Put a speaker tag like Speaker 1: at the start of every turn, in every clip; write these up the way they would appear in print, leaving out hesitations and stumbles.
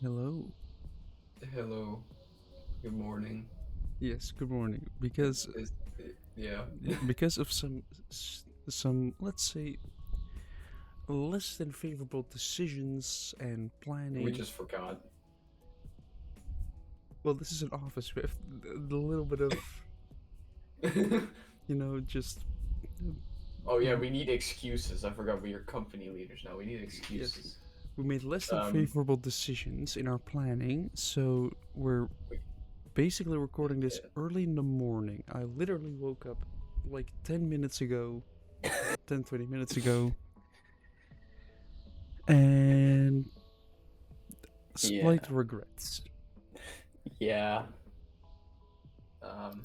Speaker 1: Hello.
Speaker 2: Hello, good morning.
Speaker 1: Yes, good morning. Because
Speaker 2: Is yeah,
Speaker 1: because of some let's say less than favorable decisions and
Speaker 2: we
Speaker 1: planning.
Speaker 2: just forgot.
Speaker 1: Well, this is an office with a little bit of just
Speaker 2: Oh yeah,
Speaker 1: mm,
Speaker 2: we need excuses. I forgot we are company leaders now. We need
Speaker 1: yes.
Speaker 2: excuses.
Speaker 1: We made less than
Speaker 2: Um,
Speaker 1: favorable decisions in our planning, so we're
Speaker 2: we,
Speaker 1: basically recording this
Speaker 2: yeah.
Speaker 1: early in the morning. I literally woke up like 10 minutes ago, 10-20 minutes ago, and slight
Speaker 2: Yeah,
Speaker 1: regrets.
Speaker 2: yeah. Um,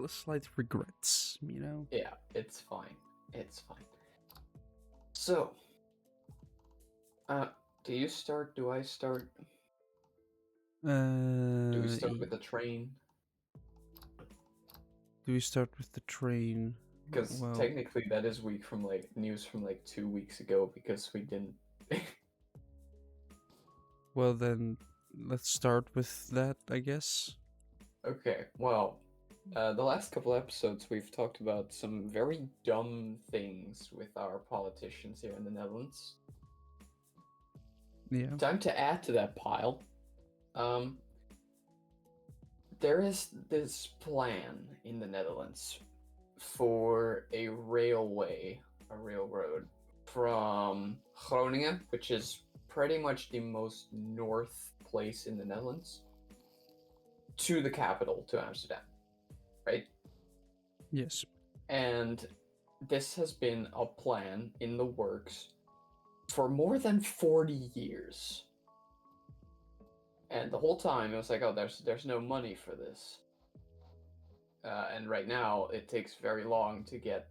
Speaker 1: Slight regrets.
Speaker 2: yeah. It's fine. It's fine. So, uh, do you start? Do I start? Do we start
Speaker 1: Do
Speaker 2: with the train?
Speaker 1: we start with the train?
Speaker 2: Because
Speaker 1: Well,
Speaker 2: technically, that is week from like news from like 2 weeks ago because we didn't.
Speaker 1: well then, let's start with that, I guess.
Speaker 2: Okay, well, the last couple episodes we've talked about some very dumb things with our politicians here in the Netherlands.
Speaker 1: Yeah.
Speaker 2: Time to add to that pile. Um, there is this plan in the Netherlands for a railroad from Groningen, which is pretty much the most north place in the Netherlands, to the capital, to Amsterdam, right?
Speaker 1: Yes.
Speaker 2: And this has been a plan in the works for more than 40 years. And the whole time it was like, oh, there's no money for this. And right now it takes very long to get,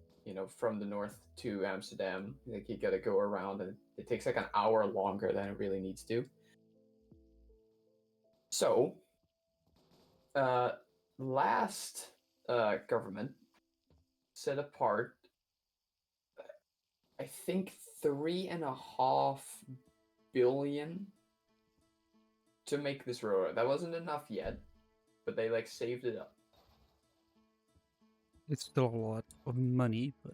Speaker 2: from the north to Amsterdam. Like you gotta go around and it takes like an hour longer than it really needs to. So, uh, last government set apart, I think, 3.5 billion to make this road. That wasn't enough yet, but they like saved it up.
Speaker 1: It's still a lot of money, but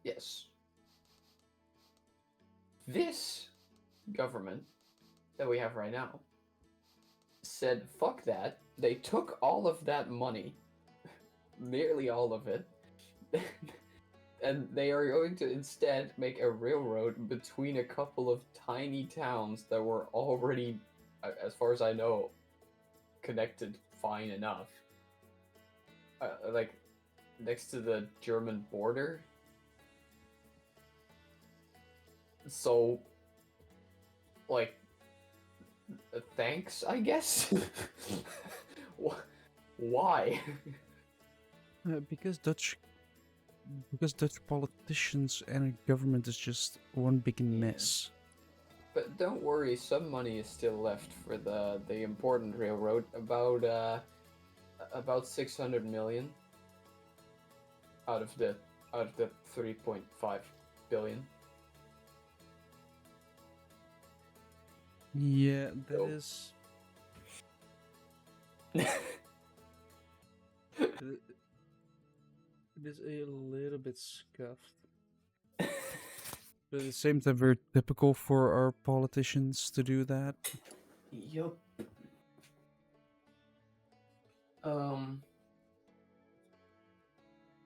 Speaker 2: Yes. This government that we have right now said fuck that. They took all of that money, nearly all of it, and they are going to instead make a railroad between a couple of tiny towns that were already, as far as I know, connected fine enough. Like next to the German border. So, like, thanks, I guess. Why?
Speaker 1: because Dutch politicians and government is just one big
Speaker 2: Yeah.
Speaker 1: mess.
Speaker 2: But don't worry, some money is still left for the important railroad. About 600 million out of the 3.5 billion.
Speaker 1: Yeah, that
Speaker 2: So
Speaker 1: is. It is a little bit scuffed. But at the same time, very typical for our politicians to do that.
Speaker 2: yup. Um.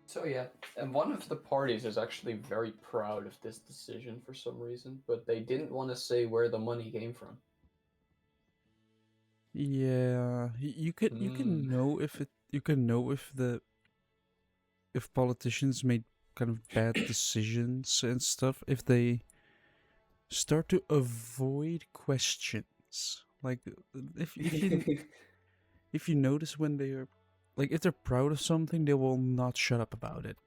Speaker 2: So yeah, and one of the parties is actually very proud of this decision for some reason, but they didn't want to say where the money came from.
Speaker 1: Yeah, you can
Speaker 2: Mm,
Speaker 1: know if if politicians made kind of bad decisions and stuff if they start to avoid questions. Like if you notice when they are like if they're proud of something, they will not shut up about it.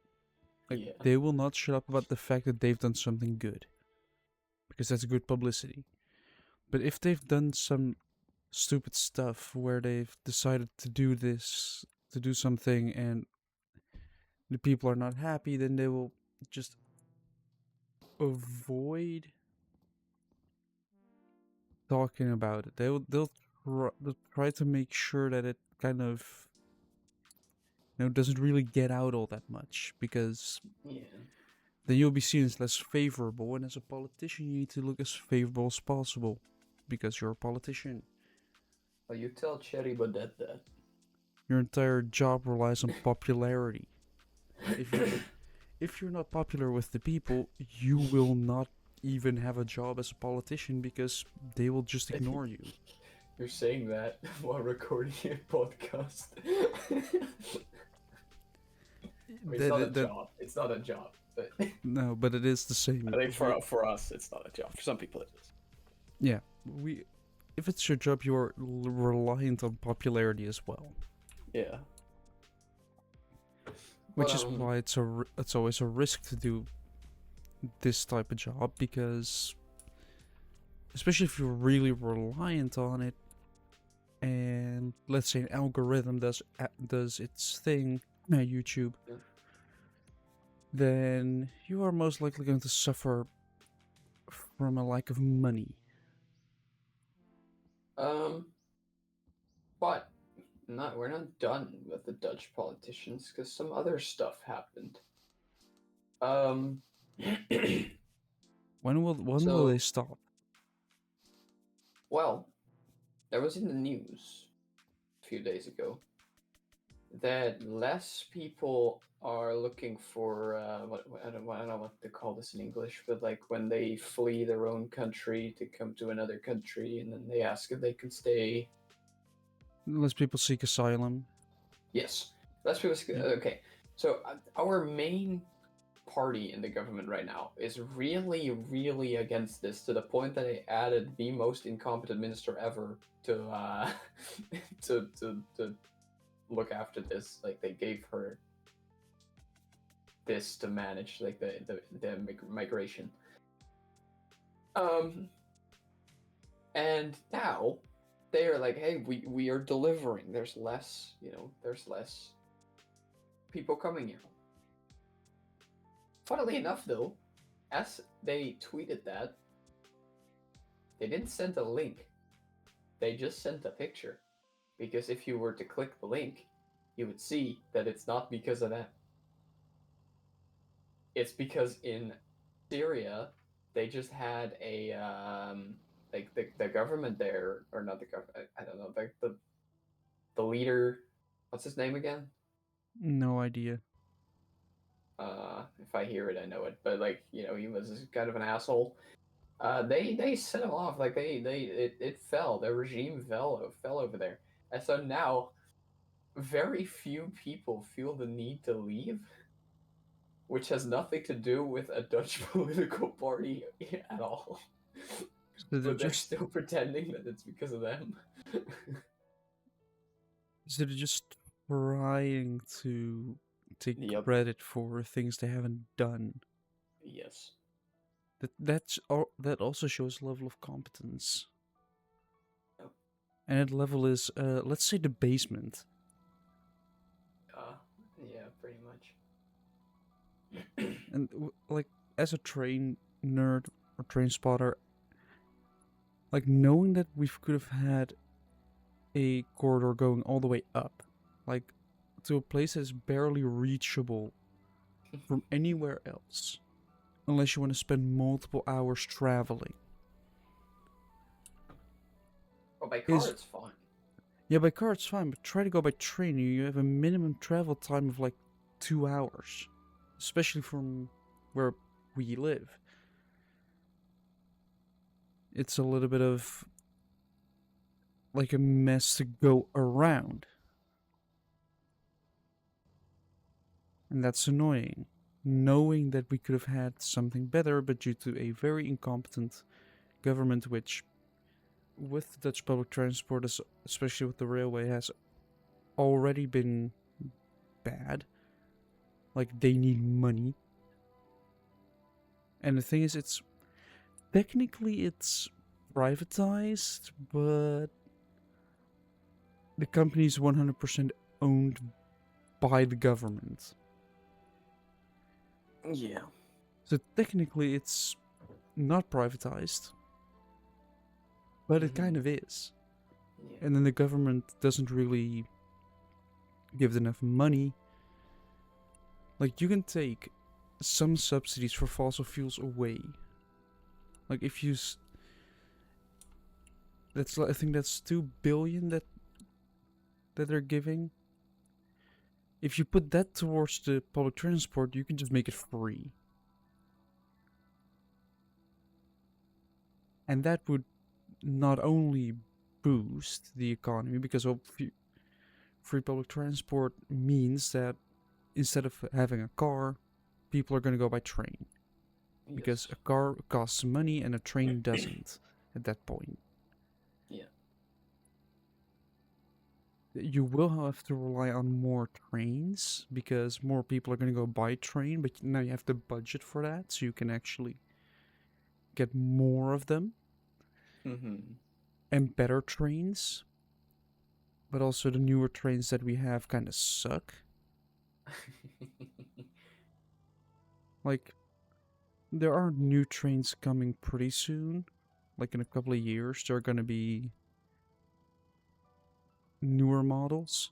Speaker 1: Like
Speaker 2: yeah.
Speaker 1: they will not shut up about the fact that they've done something good because that's good publicity. But if they've done some stupid stuff where they've decided to do something and the people are not happy, then they will just avoid talking about it. They'll try to make sure that it kind of doesn't really get out all that much, because
Speaker 2: Yeah.
Speaker 1: then you'll be seen as less favorable, and as a politician you need to look as favorable as possible because you're a politician.
Speaker 2: Well, you tell Cherry Baudet that.
Speaker 1: Your entire job relies on popularity. If you if you're not popular with the people, you will not even have a job as a politician because they will just ignore you.
Speaker 2: You're saying that while recording a podcast. I mean, it's not a
Speaker 1: That
Speaker 2: job. It's not a job. But
Speaker 1: No, but it is the
Speaker 2: I
Speaker 1: same.
Speaker 2: think for us, it's not a job. For some people, it is.
Speaker 1: Yeah, we if it's your job, you're reliant on popularity as well.
Speaker 2: Yeah.
Speaker 1: Which is why it's always a risk to do this type of job, because especially if you're really reliant on it, and let's say an algorithm does its thing on YouTube,
Speaker 2: Yeah.
Speaker 1: then you are most likely going to suffer from a lack of money.
Speaker 2: But we're not done with the Dutch politicians because some other stuff happened.
Speaker 1: When will
Speaker 2: So
Speaker 1: they stop?
Speaker 2: well, there was in the news a few days ago that less people are looking for I don't know what to call this in English, but like when they flee their own country to come to another country, and then they ask if they can stay.
Speaker 1: Less people seek asylum.
Speaker 2: Yes, less people.
Speaker 1: Yeah.
Speaker 2: Okay, so our main party in the government right now is really, really against this, to the point that they added the most incompetent minister ever to to look after this. Like they gave her this to manage like the migration. And now they are like, hey, we are delivering. There's less, there's less people coming here. Funnily enough, though, as they tweeted that, they didn't send a link. They just sent a picture. Because if you were to click the link, you would see that it's not because of that. It's because in Syria, they just had a like the government there, or not the government. I don't know, like the leader. What's his name again?
Speaker 1: No idea.
Speaker 2: If I hear it, I know it. But like, he was kind of an asshole. They set him off. Like it fell. Their regime fell over there, and so now very few people feel the need to leave, which has nothing to do with a Dutch political party at all.
Speaker 1: So
Speaker 2: But they're still pretending that it's because of them.
Speaker 1: they're just trying to take
Speaker 2: Yep.
Speaker 1: credit for things they haven't done.
Speaker 2: Yes.
Speaker 1: That also shows a level of competence.
Speaker 2: Yep.
Speaker 1: And that level is, let's say, the basement.
Speaker 2: Yeah, pretty much.
Speaker 1: And like, as a train nerd or train spotter, like knowing that we could have had a corridor going all the way up, like to a place that's barely reachable from anywhere else, unless you want to spend multiple hours traveling.
Speaker 2: Well, by car it's fine.
Speaker 1: Yeah, by car it's fine, but try to go by train. You have a minimum travel time of like 2 hours, especially from where we live. It's a little bit of like a mess to go around. And that's annoying. Knowing that we could have had something better, but due to a very incompetent government, which with Dutch public transport, especially with the railway, has already been bad. Like, they need money. And the thing is, it's privatized, but the company is 100% owned by the government.
Speaker 2: Yeah.
Speaker 1: So technically it's not privatized, but it kind of is.
Speaker 2: Yeah.
Speaker 1: And then the government doesn't really give enough money. Like, you can take some subsidies for fossil fuels away. Like, if you that's, I think that's 2 billion that they're giving. If you put that towards the public transport, you can just make it free. And that would not only boost the economy, because free public transport means that instead of having a car, people are going to go by train. Because
Speaker 2: Yes.
Speaker 1: a car costs money and a train doesn't at that point.
Speaker 2: Yeah.
Speaker 1: You will have to rely on more trains because more people are going to go by train, but now you have the budget for that, so you can actually get more of them
Speaker 2: Mm-hmm.
Speaker 1: and better trains. But also, the newer trains that we have kind of suck. Like, there are new trains coming pretty soon. Like, in a couple of years, there are going to be newer models.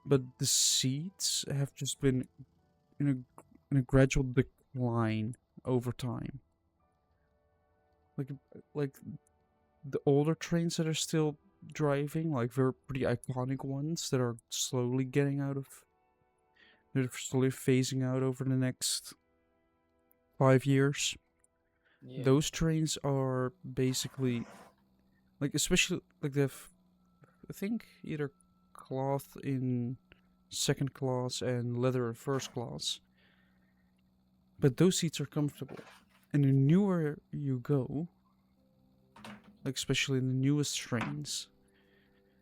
Speaker 1: But the seats have just been in a gradual decline over time. Like, like the older trains that are still driving, like they're pretty iconic ones that are slowly getting out of. They're slowly phasing out over the next 5 years.
Speaker 2: Yeah.
Speaker 1: Those trains are basically like, especially like they have, I think, either cloth in second class and leather in first class. But those seats are comfortable. And the newer you go, like especially in the newest trains,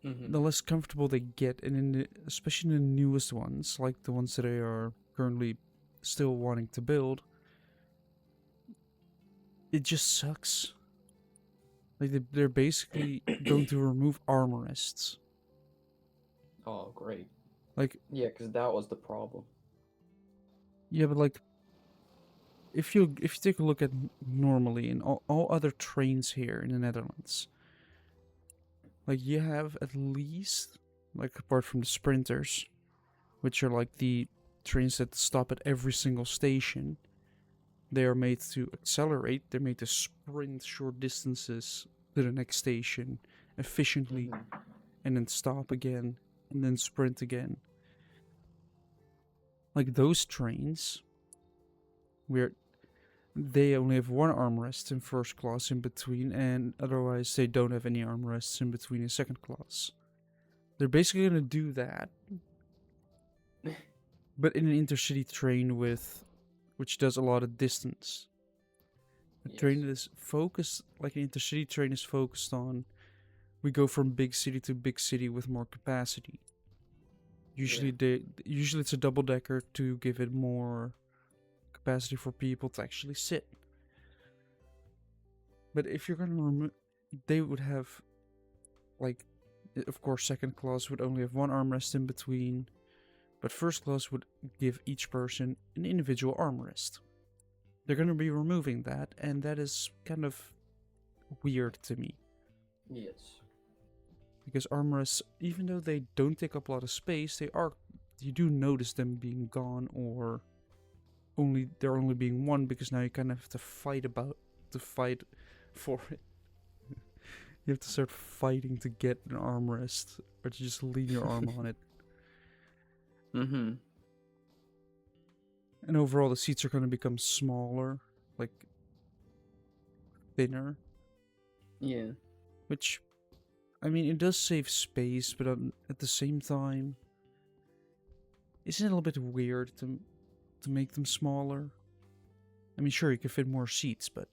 Speaker 2: Mm-hmm.
Speaker 1: the less comfortable they get, and especially in the newest ones, like the ones that they are currently still wanting to build, it just sucks. Like they're basically going to remove armrests.
Speaker 2: Oh, great.
Speaker 1: Like,
Speaker 2: Yeah, because that was the problem.
Speaker 1: yeah, but like if you take a look at normally in all other trains here in the Netherlands, like you have at least, like apart from the sprinters, which are like the trains that stop at every single station. They are made to accelerate, they're made to sprint short distances to the next station efficiently
Speaker 2: Mm-hmm.
Speaker 1: and then stop again and then sprint again. Like those trains, where they only have one armrest in first class in between, and otherwise they don't have any armrests in between in second class. They're basically gonna do that, but in an intercity train which does a lot of distance. A train
Speaker 2: Yes.
Speaker 1: that is focused, like an intercity train, is focused on we go from big city to big city with more capacity.
Speaker 2: Yeah.
Speaker 1: Usually it's a double decker to give it more capacity for people to actually sit. But if you're gonna remove, they would have, like, of course, second class would only have one armrest in between, but first class would give each person an individual armrest. They're gonna be removing that, and that is kind of weird to me.
Speaker 2: Yes.
Speaker 1: Because armrests, even though they don't take up a lot of space, you do notice them being gone, or they're only being one, because now you kind of have to fight for it. You have to start fighting to get an armrest, or to just lean your arm on it.
Speaker 2: Mm-hmm.
Speaker 1: And overall, the seats are going to become smaller, like thinner,
Speaker 2: Yeah.
Speaker 1: which, I mean, it does save space, but at the same time, isn't it a little bit weird to make them smaller? I mean, sure, you can fit more seats, but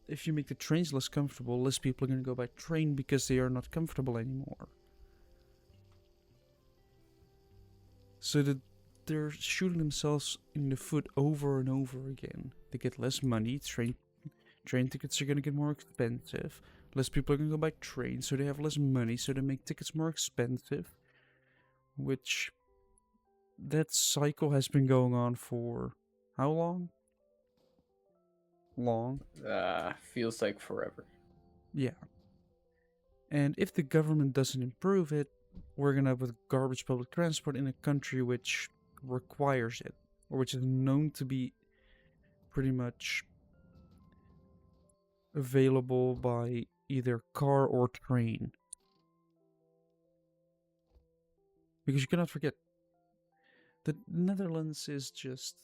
Speaker 1: if you make the trains less comfortable, less people are going to go by train because they are not comfortable anymore. So that they're shooting themselves in the foot over and over again. They get less money, train tickets are going to get more expensive, less people are going to go by train, so they have less money, so they make tickets more expensive, which that cycle has been going on for how long? Long.
Speaker 2: Feels like forever.
Speaker 1: Yeah. And if the government doesn't improve it, we're gonna have garbage public transport in a country which requires it, or which is known to be pretty much available by either car or train. Because you cannot forget, the Netherlands is just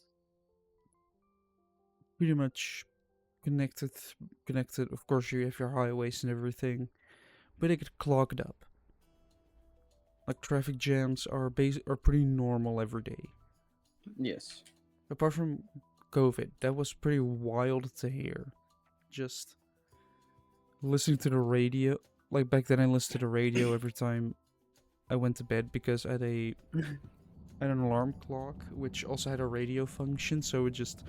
Speaker 1: pretty much connected. Connected, of course, you have your highways and everything, but they get clogged up. Like traffic jams are pretty normal every day.
Speaker 2: Yes.
Speaker 1: Apart from COVID, that was pretty wild to hear. Just listening to the radio. Like back then, I listened to the radio every time I went to bed because I had an alarm clock which also had a radio function, so I would just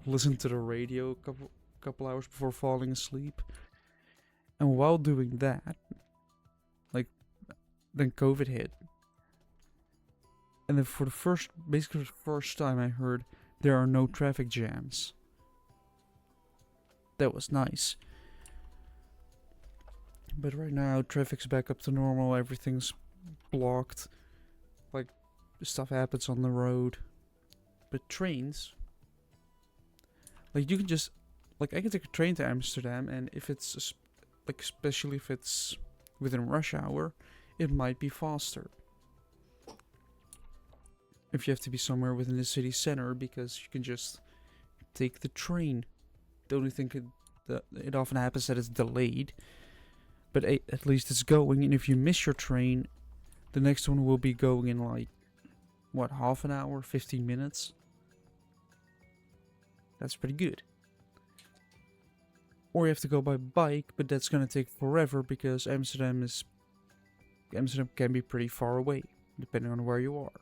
Speaker 1: listen to the radio a couple hours before falling asleep. And while doing that, like then COVID hit. And then basically the first time I heard there are no traffic jams. That was nice. But right now, traffic's back up to normal, everything's blocked. Like, stuff happens on the road. But trains, like, you can just, like, I can take a train to Amsterdam, and if it's, like, especially if it's within rush hour, it might be faster. If you have to be somewhere within the city center, because you can just take the train. The only thing it often happens that it's delayed, but at least it's going. And if you miss your train, the next one will be going in like what, half an hour, 15 minutes. That's pretty good. Or you have to go by bike, but that's gonna take forever because Amsterdam can be pretty far away, depending on where you are.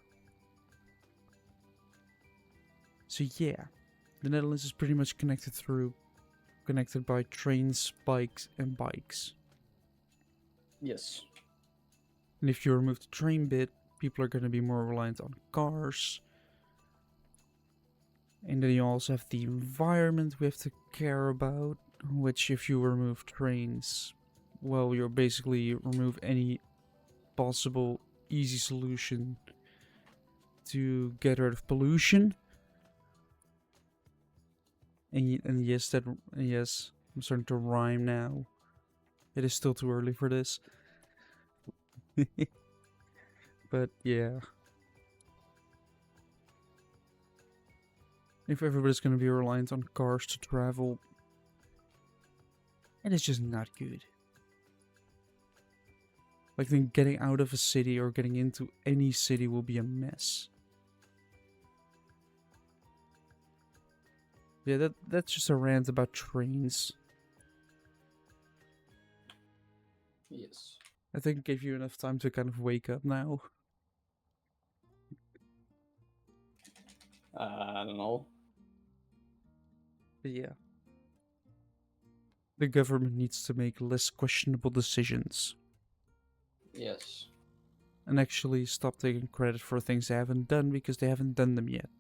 Speaker 1: So yeah, the Netherlands is pretty much connected by trains, bikes, and bikes.
Speaker 2: Yes.
Speaker 1: And if you remove the train bit, people are going to be more reliant on cars. And then you also have the environment we have to care about, which if you remove trains, well, you're basically remove any possible easy solution to get rid of pollution. And yes, I'm starting to rhyme now. It is still too early for this. But yeah. If everybody's gonna be reliant on cars to travel, and it's just not good. Like then getting out of a city or getting into any city will be a mess. Yeah, that's just a rant about trains.
Speaker 2: Yes.
Speaker 1: I think it gave you enough time to kind of wake up now.
Speaker 2: I don't know.
Speaker 1: But yeah. The government needs to make less questionable decisions.
Speaker 2: Yes.
Speaker 1: And actually stop taking credit for things they haven't done because they haven't done them yet.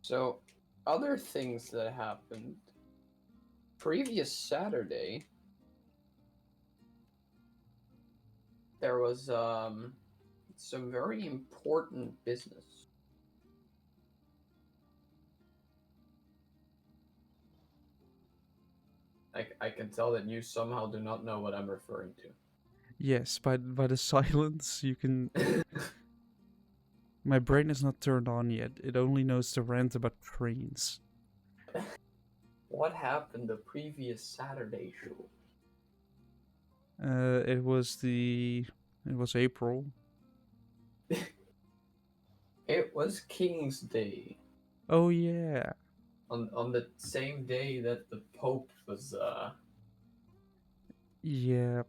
Speaker 2: So, other things that happened. Previous Saturday, there was some very important business. I can tell that you somehow do not know what I'm referring to.
Speaker 1: Yes, by the silence, you can. My brain is not turned on yet. It only knows to rant about trains.
Speaker 2: What happened the previous Saturday show?
Speaker 1: It was April.
Speaker 2: It was King's Day.
Speaker 1: Oh yeah.
Speaker 2: On the same day that the Pope was
Speaker 1: Yeah.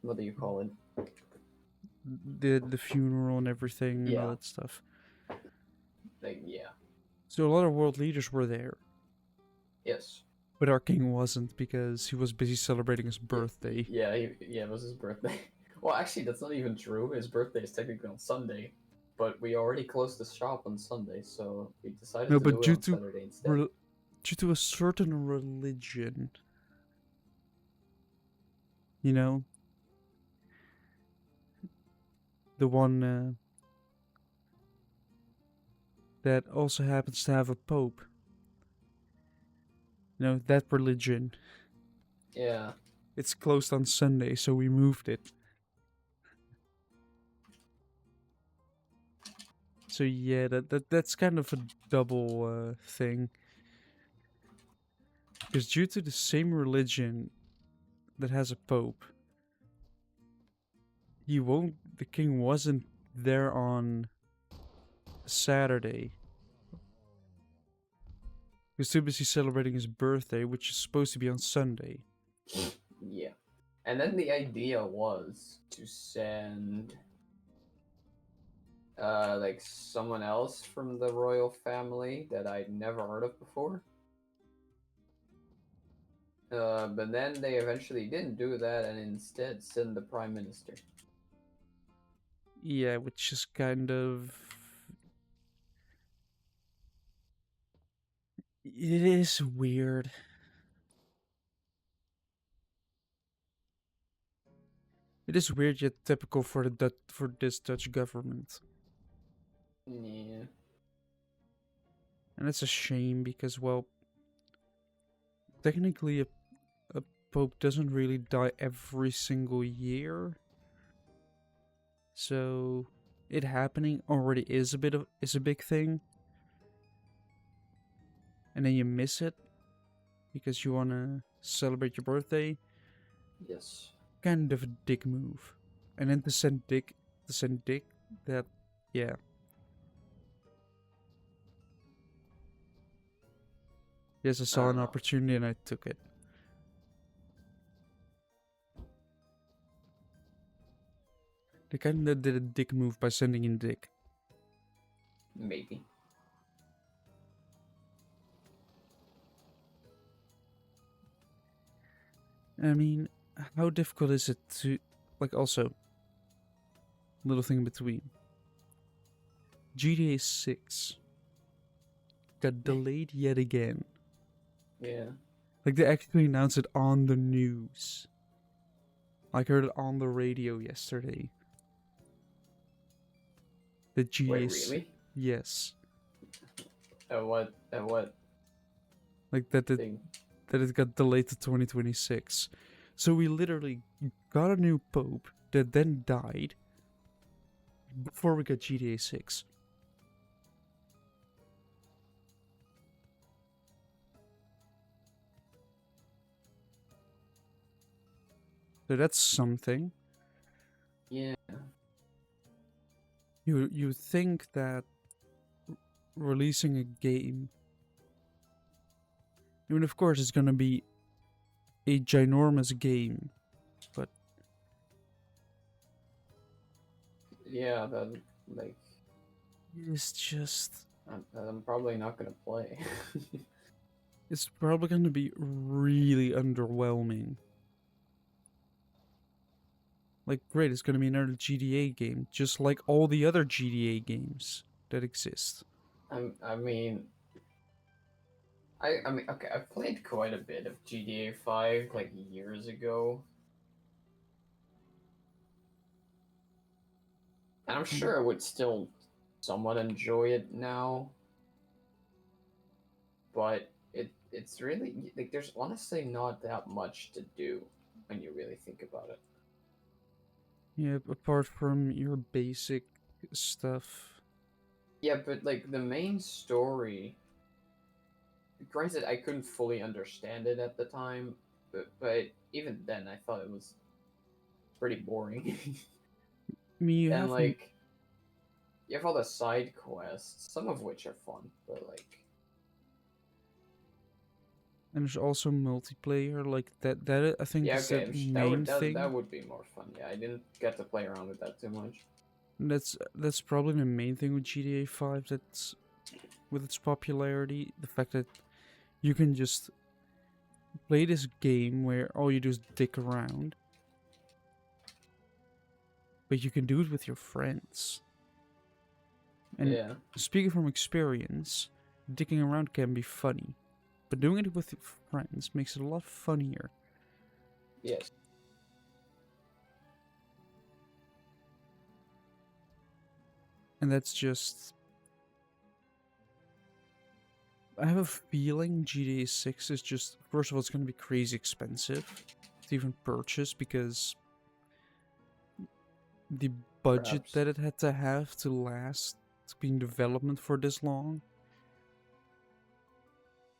Speaker 2: what do you call it?
Speaker 1: The funeral and everything and all that stuff.
Speaker 2: Yeah.
Speaker 1: So a lot of world leaders were there.
Speaker 2: Yes.
Speaker 1: But our king wasn't because he was busy celebrating his birthday.
Speaker 2: Yeah, it was his birthday. Well, actually, that's not even true. His birthday is technically on Sunday, but we already closed the shop on Sunday, so we decided to do it on Saturday instead.
Speaker 1: Due to a certain religion, You know, the one that also happens to have a pope. You know, that religion.
Speaker 2: Yeah.
Speaker 1: It's closed on Sunday, so we moved it. So yeah, that's kind of a double thing. Because due to the same religion that has a pope, the king wasn't there on Saturday. He was too busy celebrating his birthday, which is supposed to be on Sunday.
Speaker 2: Yeah. And then the idea was to send like someone else from the royal family that I'd never heard of before. But then they eventually didn't do that and instead send the prime minister.
Speaker 1: Yeah, which is kind of. It is weird. It is weird yet typical for for this Dutch government.
Speaker 2: Yeah.
Speaker 1: And it's a shame because, well, technically a pope doesn't really die every single year. So it happening already is a big thing. And then you miss it because you wanna celebrate your birthday.
Speaker 2: Yes.
Speaker 1: Kind of a dick move. And then to send dick, that, yeah. Yes, I
Speaker 2: I
Speaker 1: saw
Speaker 2: don't
Speaker 1: an
Speaker 2: know.
Speaker 1: opportunity and I took it. They kinda did a dick move by sending in dick.
Speaker 2: Maybe.
Speaker 1: I mean, how difficult is it to, like, also, little thing in between. GTA 6 got delayed yet again.
Speaker 2: Yeah.
Speaker 1: Like, they actually announced it on the news. I heard it on the radio yesterday. The
Speaker 2: Wait,
Speaker 1: GTA 6,
Speaker 2: really?
Speaker 1: yes.
Speaker 2: At what? At what
Speaker 1: Like,
Speaker 2: thing?
Speaker 1: that it got delayed to 2026. So we literally got a new pope that then died before we got GTA 6. So that's something.
Speaker 2: Yeah.
Speaker 1: You think that releasing a game, I mean, of course, it's gonna be a ginormous game, but
Speaker 2: Yeah. That like
Speaker 1: it's just
Speaker 2: I'm probably not gonna play.
Speaker 1: it's probably gonna be really underwhelming. Like, great, it's gonna be another GTA game, just like all the other GTA games that exist.
Speaker 2: I mean, I mean, okay, I've played quite a bit of GTA 5 like years ago, and I'm
Speaker 1: Mm.
Speaker 2: sure I would still somewhat enjoy it now. But it's really like there's honestly not that much to do when you really think about it.
Speaker 1: Yeah, apart from your basic stuff.
Speaker 2: Yeah, but like the main story, granted, I couldn't fully understand it at the time, but even then, I thought it was pretty boring.
Speaker 1: I mean, you
Speaker 2: And
Speaker 1: have
Speaker 2: like you have all the side quests, some of which are fun, but like
Speaker 1: and there's also multiplayer, like that. That I think
Speaker 2: yeah,
Speaker 1: is
Speaker 2: okay,
Speaker 1: the
Speaker 2: that
Speaker 1: main
Speaker 2: would
Speaker 1: thing.
Speaker 2: that would be more fun. Yeah, I didn't get to play around with that too much.
Speaker 1: That's probably the main thing with GTA 5. That's with its popularity, the fact that you can just play this game where all you do is dick around, but you can do it with your friends. And
Speaker 2: Yeah.
Speaker 1: speaking from experience, dicking around can be funny, but doing it with your friends makes it a lot funnier.
Speaker 2: Yes.
Speaker 1: And that's just... I have a feeling GTA 6 is just... First of all, it's going to be crazy expensive to even purchase because the budget
Speaker 2: Perhaps.
Speaker 1: that it had to have to last to be in development for this long.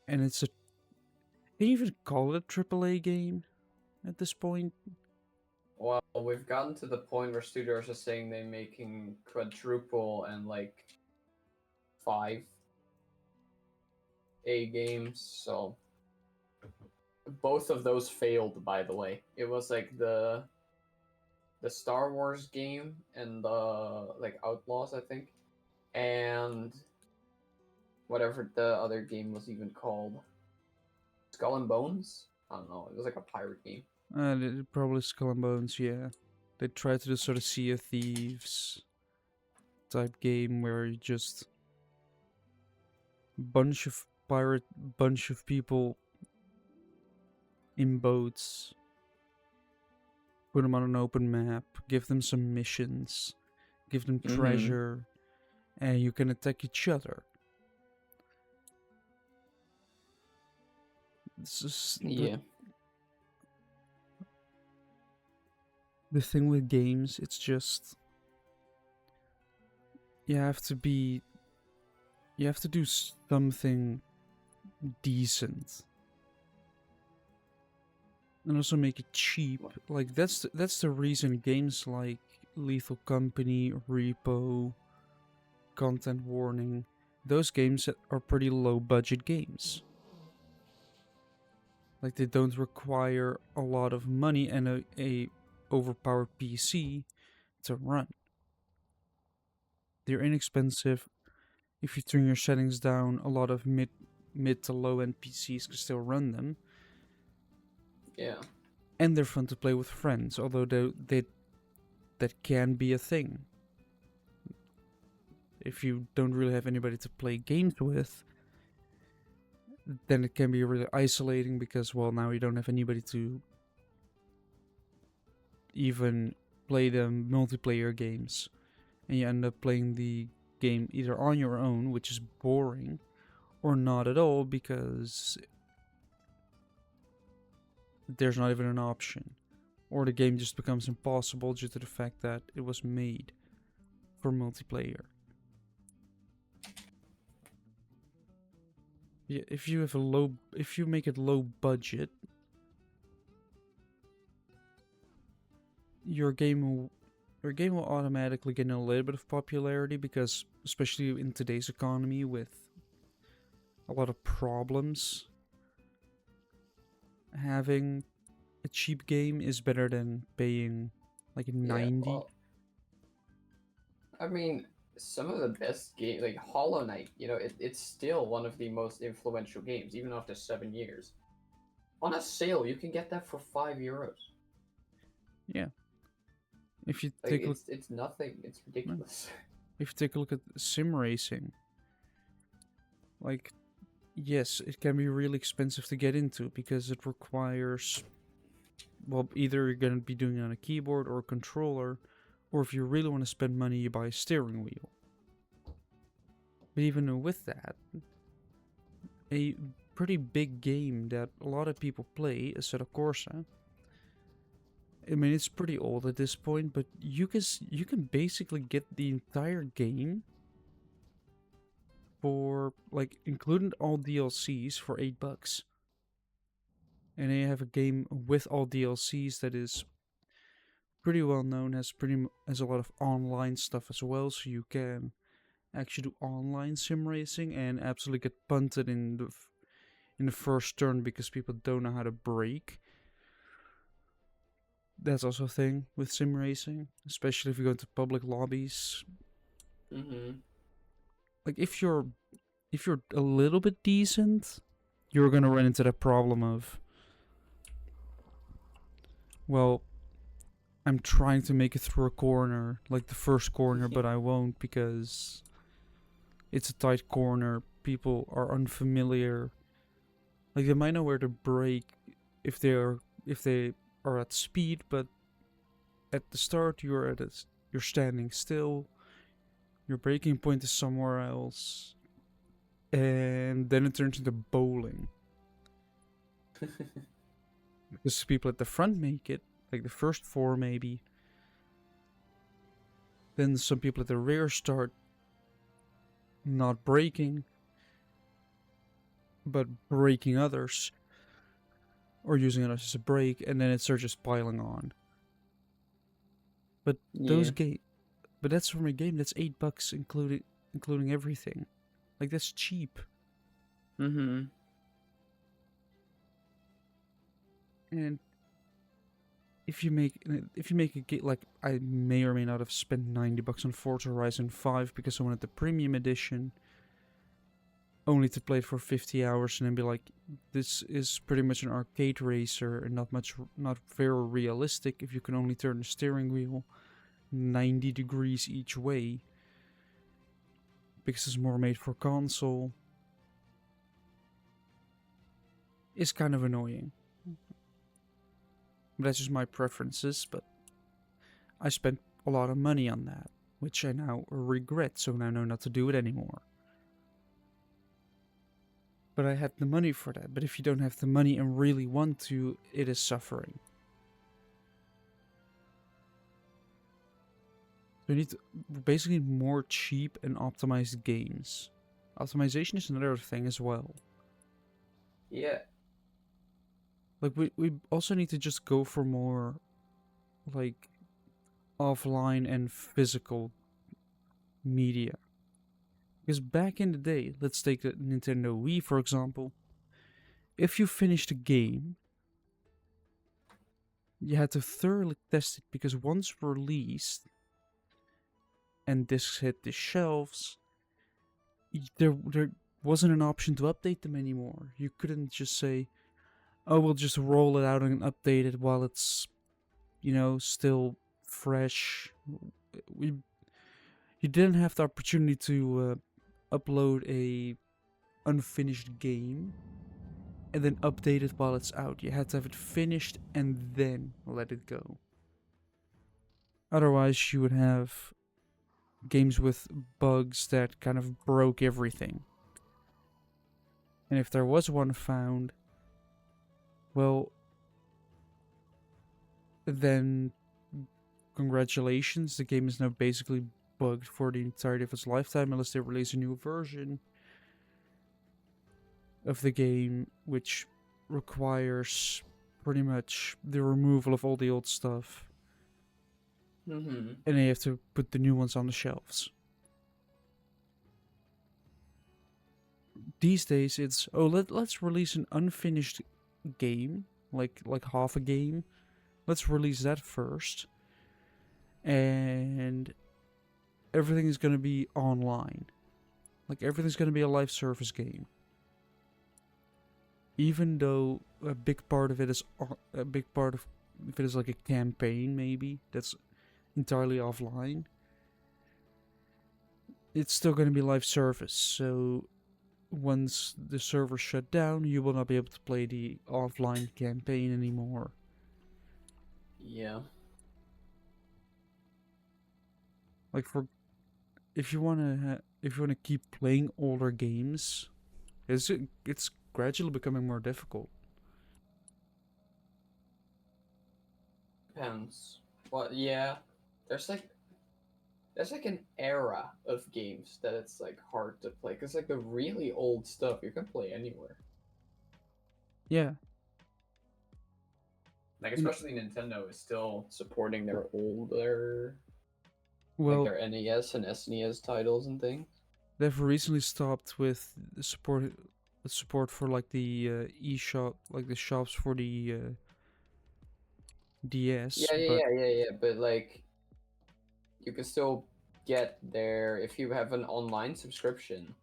Speaker 1: And it's a... Can you even call it a AAA game at this point?
Speaker 2: Well, we've gotten to the point where studios are saying they're making quadruple and like 5A games, so both of those failed, by the way. It was like the Star Wars game and the like Outlaws, I think, and whatever the other game was even called, Skull and Bones. I don't know. It was like a pirate game.
Speaker 1: Probably Skull and Bones, yeah. They tried to do sort of Sea of Thieves type game where you just... bunch of people in boats, put them on an open map, give them some missions, give them treasure, and you can attack each other. It's just
Speaker 2: Yeah.
Speaker 1: the thing with games, it's just you have to do something decent. And also make it cheap. Like that's the reason games like Lethal Company, Repo, Content Warning, those games are pretty low budget games. Like they don't require a lot of money and a overpowered PC to run. They're inexpensive. If you turn your settings down, a lot of mid to low end PCs can still run them.
Speaker 2: Yeah.
Speaker 1: And they're fun to play with friends, although that can be a thing. If you don't really have anybody to play games with, then it can be really isolating because, well, now you don't have anybody to even play the multiplayer games. And you end up playing the game either on your own, which is boring, or not at all because there's not even an option. Or the game just becomes impossible due to the fact that it was made for multiplayer. Yeah, if you make it low budget, your game will automatically gain a little bit of popularity because, especially in today's economy with a lot of problems, having a cheap game is better than paying like 90.
Speaker 2: Well, I mean, some of the best games, like Hollow Knight, it's still one of the most influential games, even after 7 years. On a sale, you can get that for €5.
Speaker 1: Yeah. If you
Speaker 2: Like
Speaker 1: take a look,
Speaker 2: it's nothing. It's ridiculous.
Speaker 1: if you take a look at sim racing, like, yes, it can be really expensive to get into because it requires, well, either you're going to be doing it on a keyboard or a controller, or if you really want to spend money, you buy a steering wheel. But even with that, a pretty big game that a lot of people play, Assetto Corsa, I mean, it's pretty old at this point, but you can basically get the entire game for, like, including all DLCs for $8. And they have a game with all DLCs that is pretty well known, has a lot of online stuff as well, so you can actually do online sim racing and absolutely get punted in the first turn because people don't know how to brake. That's also a thing with sim racing, especially if you go into public lobbies. Like if you're a little bit decent, you're gonna run into that problem of, well, I'm trying to make it through a corner, like the first corner, but I won't because it's a tight corner. People are unfamiliar. Like they might know where to brake if they are at speed, but at the start you're standing still. Your breaking point is somewhere else. And then it turns into bowling. Because people at the front make it, like the first four maybe. Then some people at the rear start not breaking, but breaking others. Or using others as a break, and then it starts just piling on. But those
Speaker 2: Yeah.
Speaker 1: but that's from a game that's $8 including everything. Like that's cheap.
Speaker 2: Mm-hmm.
Speaker 1: And if you make a game, like I may or may not have spent $90 on Forza Horizon 5 because I wanted the premium edition, only to play it for 50 hours and then be like, this is pretty much an arcade racer and not very realistic if you can only turn the steering wheel 90 degrees each way because it's more made for console, is kind of annoying. But that's just my preferences, but I spent a lot of money on that, which I now regret, so now I know not to do it anymore. But I had the money for that. But if you don't have the money and really want to, it is suffering. So you need basically more cheap and optimized games. Optimization is another thing as well.
Speaker 2: Yeah.
Speaker 1: Like we also need to just go for more like offline and physical media. Because back in the day, let's take the Nintendo Wii for example. If you finished a game, you had to thoroughly test it because once released and discs hit the shelves, there wasn't an option to update them anymore. You couldn't just say, "Oh, we'll just roll it out and update it while it's, still fresh." We You didn't have the opportunity to upload a unfinished game and then update it while it's out. You had to have it finished and then let it go. Otherwise, you would have games with bugs that kind of broke everything. And if there was one found, well, then congratulations, the game is now basically bugged for the entirety of its lifetime unless they release a new version of the game, which requires pretty much the removal of all the old stuff.
Speaker 2: Mm-hmm.
Speaker 1: And then you have to put the new ones on the shelves. These days, it's let's release an unfinished game, like half a game. Let's release that first, and everything is gonna be online. Like everything's gonna be a live service game. Even though a big part of it is if it is like a campaign, maybe that's entirely offline, it's still going to be live service. So once the server shut down, you will not be able to play the offline campaign anymore.
Speaker 2: Yeah.
Speaker 1: Like if you wanna keep playing older games, it's gradually becoming more difficult.
Speaker 2: Depends. Well, yeah. There's like an era of games that it's like hard to play because like the really old stuff you can play anywhere.
Speaker 1: Yeah.
Speaker 2: Like
Speaker 1: And,
Speaker 2: especially Nintendo is still supporting their older, like
Speaker 1: well,
Speaker 2: their NES and SNES titles and things.
Speaker 1: they've recently stopped with the support for like the eShop, like the shops for the DS,
Speaker 2: Yeah, yeah,
Speaker 1: but
Speaker 2: yeah, yeah, yeah. But like, you can still get there if you have an online subscription.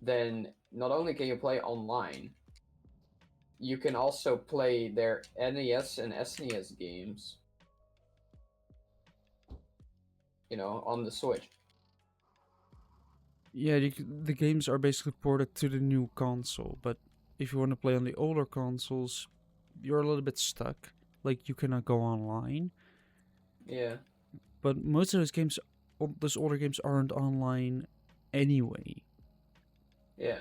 Speaker 2: Then not only can you play online, you can also play their NES and SNES games. On the Switch.
Speaker 1: yeah, the games are basically ported to the new console. But if you want to play on the older consoles, you're a little bit stuck. Like you cannot go online.
Speaker 2: Yeah.
Speaker 1: But most of those games those older games aren't online anyway.
Speaker 2: Yeah.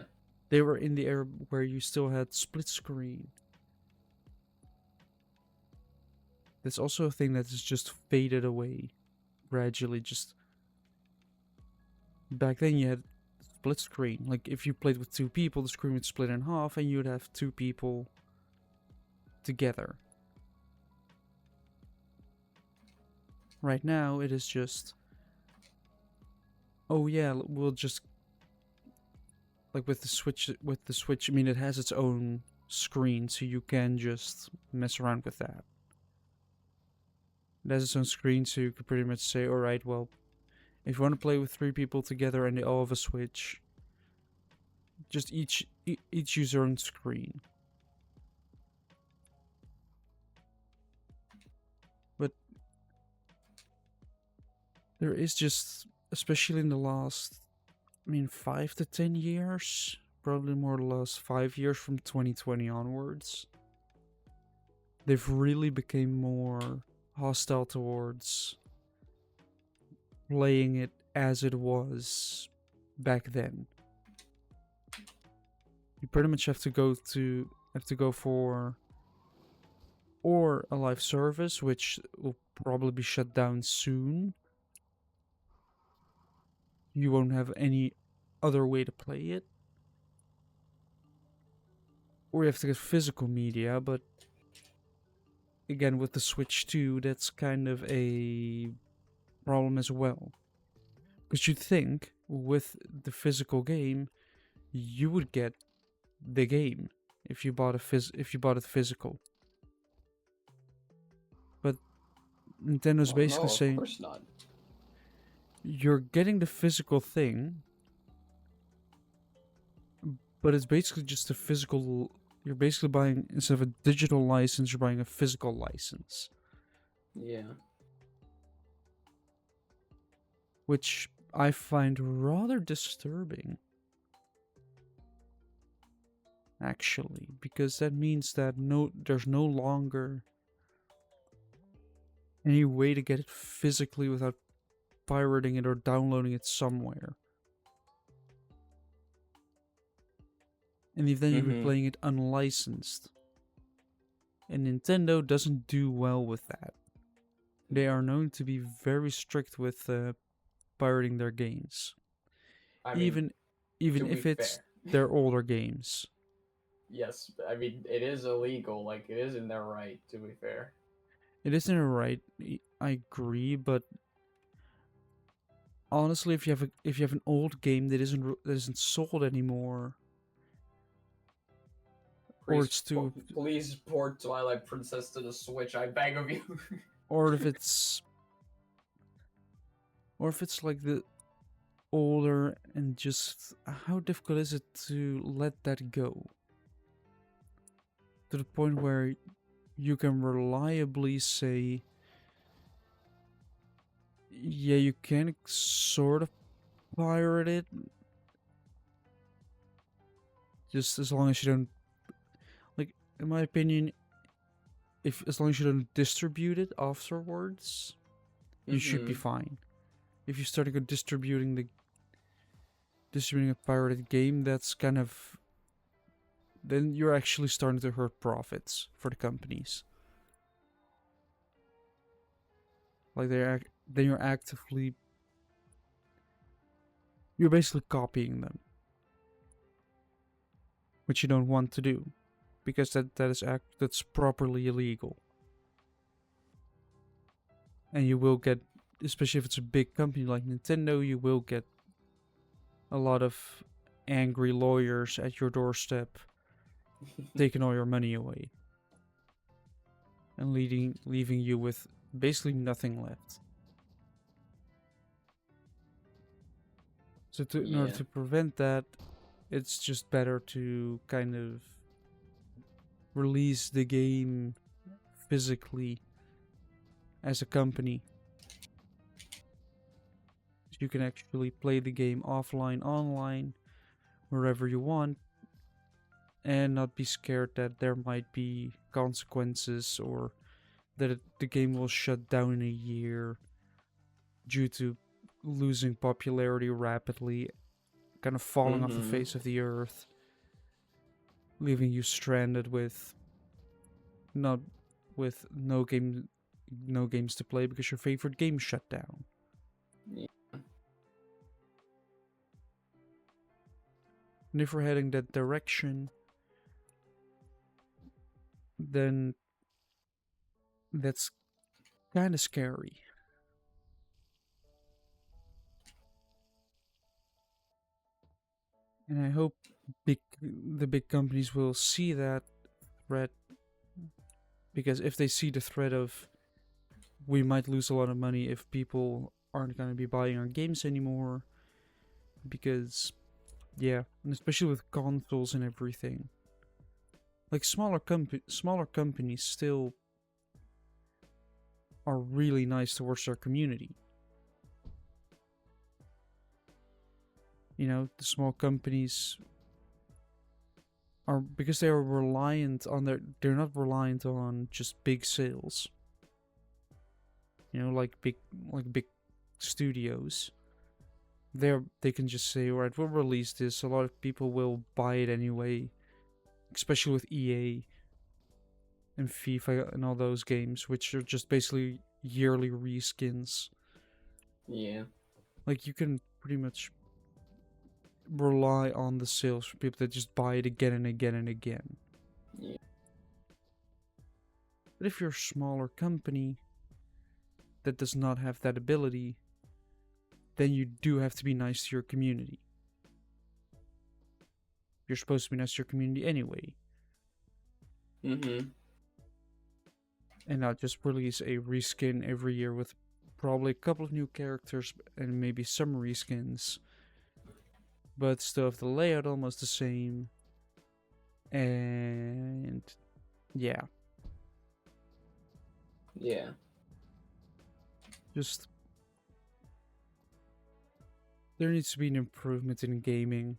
Speaker 1: They were in the era where you still had split screen. That's also a thing that has just faded away gradually. Just back then you had split screen. Like if you played with two people, the screen would split in half and you would have two people together. Right now it is just, oh yeah, we'll just, like with the Switch, I mean it has its own screen, so you can just mess around with that. It has its own screen, so you could pretty much say, alright, well, if you want to play with three people together and they all have a Switch, just each use their own screen. But there is just, especially in the last, 5 to 10 years, probably more or less 5 years from 2020 onwards, they've really become more hostile towards playing it as it was back then. You pretty much have to go for or a live service, which will probably be shut down soon. You won't have any other way to play it. Or you have to get physical media, but again, with the Switch 2, that's kind of a problem as well. Because you'd think with the physical game, you would get the game if you bought it physical. But Nintendo's basically
Speaker 2: No, of
Speaker 1: saying
Speaker 2: course not.
Speaker 1: you're getting the physical thing, but it's basically just a physical. You're basically buying, instead of a digital license, you're buying a physical license.
Speaker 2: Yeah.
Speaker 1: Which I find rather disturbing. Actually, because that means that there's no longer any way to get it physically without pirating it or downloading it somewhere. And then you'd be playing it unlicensed. And Nintendo doesn't do well with that. They are known to be very strict with pirating their games.
Speaker 2: I mean,
Speaker 1: even if it's their older games.
Speaker 2: Yes, I mean it is illegal. Like it is in their right. To be fair,
Speaker 1: It isn't a right. I agree, but honestly, if you have an old game that isn't sold anymore, or it's too,
Speaker 2: please port Twilight Princess to the Switch. I beg of you.
Speaker 1: or if it's like the older, and just how difficult is it to let that go to the point where you can reliably say, yeah, you can sort of pirate it, just as long as you don't, like, in my opinion, as long as you don't distribute it afterwards, you should be fine. If you start distributing a pirated game, that's kind of, then you're actually starting to hurt profits for the companies. Like you're basically copying them, which you don't want to do, because that's properly illegal. And you will get, especially if it's a big company like Nintendo, you will get a lot of angry lawyers at your doorstep taking all your money away and leaving you with basically nothing left. So in order to prevent that, it's just better to kind of release the game physically as a company. So you can actually play the game offline, online, wherever you want, and not be scared that there might be consequences or that the game will shut down in a year due to losing popularity rapidly, kind of falling off the
Speaker 2: Mm-hmm.
Speaker 1: face of the earth, leaving you stranded with not with no games to play because your favorite game shut down.
Speaker 2: Yeah.
Speaker 1: And if we're heading that direction, then that's kind of scary. And I hope the big companies will see that threat, because if they see the threat of we might lose a lot of money if people aren't going to be buying our games anymore, because yeah, and especially with consoles and everything, like smaller companies still are really nice towards their community. You know, the small companies are, because they are reliant on they're not reliant on just big sales. You know, like big studios. They can just say, alright, we'll release this. A lot of people will buy it anyway, especially with EA and FIFA and all those games, which are just basically yearly reskins.
Speaker 2: Yeah.
Speaker 1: Like, you can pretty much rely on the sales for people that just buy it again and again and again.
Speaker 2: Yeah.
Speaker 1: But if you're a smaller company that does not have that ability, then you do have to be nice to your community. You're supposed to be nice to your community anyway.
Speaker 2: Mm-hmm.
Speaker 1: And not just release a reskin every year with probably a couple of new characters and maybe some reskins, but still have the layout almost the same. And yeah,
Speaker 2: Yeah.
Speaker 1: just there needs to be an improvement in gaming.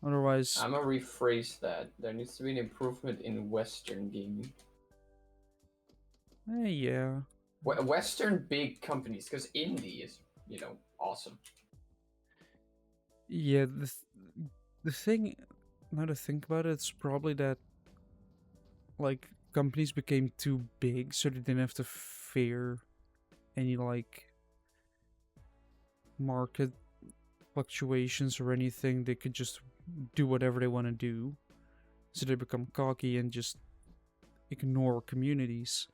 Speaker 1: Otherwise,
Speaker 2: I'm gonna rephrase that. There needs to be an improvement in Western gaming.
Speaker 1: yeah.
Speaker 2: Western big companies, because indie is, awesome.
Speaker 1: Yeah, the thing, now to think about it, it's probably that, like, companies became too big so they didn't have to fear any, like, market fluctuations or anything. They could just do whatever they want to do. So they become cocky and just ignore communities,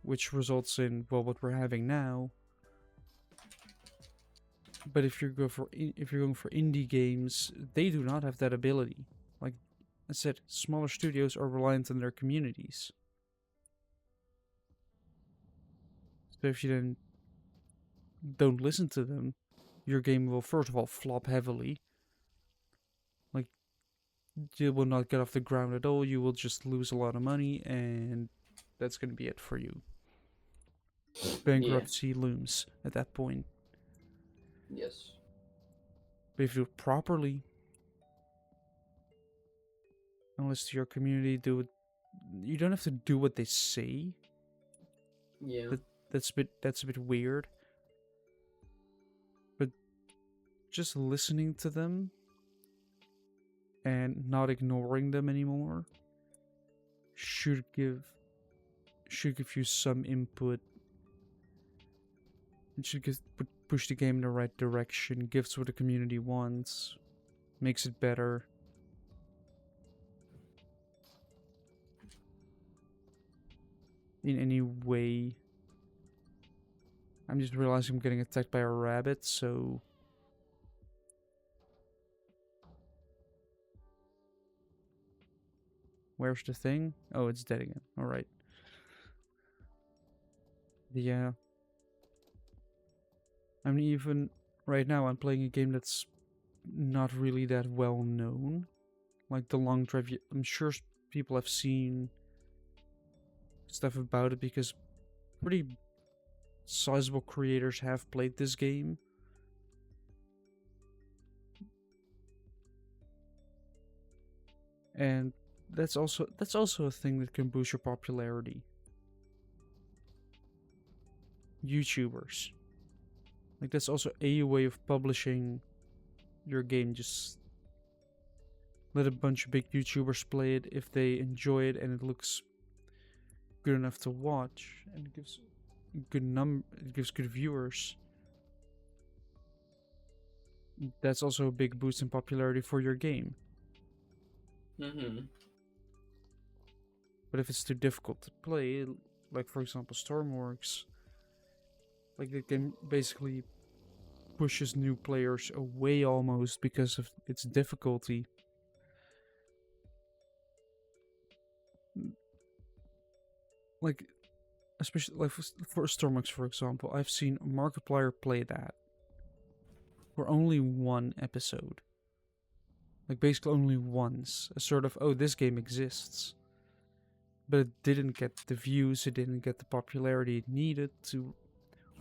Speaker 1: which results in, well, what we're having now. But if you're going for indie games, they do not have that ability. Like I said, smaller studios are reliant on their communities. So if you then don't listen to them, your game will first of all flop heavily. Like, you will not get off the ground at all. You will just lose a lot of money, and that's going to be it for you.
Speaker 2: Yeah.
Speaker 1: Bankruptcy looms at that point.
Speaker 2: Yes.
Speaker 1: But if you do it properly, unless your community do it, you don't have to do what they say.
Speaker 2: Yeah.
Speaker 1: That's a bit weird. But just listening to them and not ignoring them anymore should give you some input. It should push the game in the right direction, gives what the community wants, makes it better. In any way. I'm just realizing I'm getting attacked by a rabbit, so where's the thing? Oh, it's dead again. Alright. Yeah. I mean, even right now I'm playing a game that's not really that well known. Like the Long Drive, I'm sure people have seen stuff about it because pretty sizable creators have played this game. And that's also a thing that can boost your popularity. YouTubers. Like that's also a way of publishing your game. Just let a bunch of big YouTubers play it if they enjoy it and it looks good enough to watch and it gives good viewers. That's also a big boost in popularity for your game.
Speaker 2: Mm-hmm.
Speaker 1: But if it's too difficult to play, like for example Stormworks, like the game basically pushes new players away almost because of its difficulty. Like, especially like for Stormworks, for example, I've seen Markiplier play that for only one episode. Like basically only once. A sort of, oh, this game exists. But it didn't get the views, it didn't get the popularity it needed to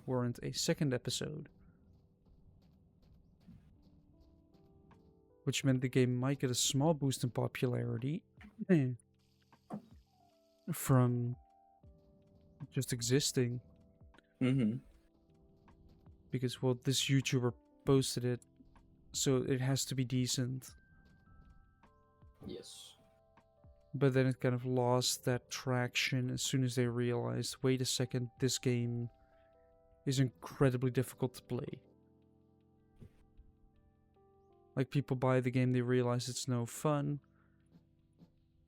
Speaker 1: warrant a second episode. Which meant the game might get a small boost in popularity from just existing.
Speaker 2: Mm-hmm.
Speaker 1: Because, well, this YouTuber posted it, so it has to be decent.
Speaker 2: Yes.
Speaker 1: But then it kind of lost that traction as soon as they realized, wait a second, this game is incredibly difficult to play. Like, people buy the game, they realize it's no fun,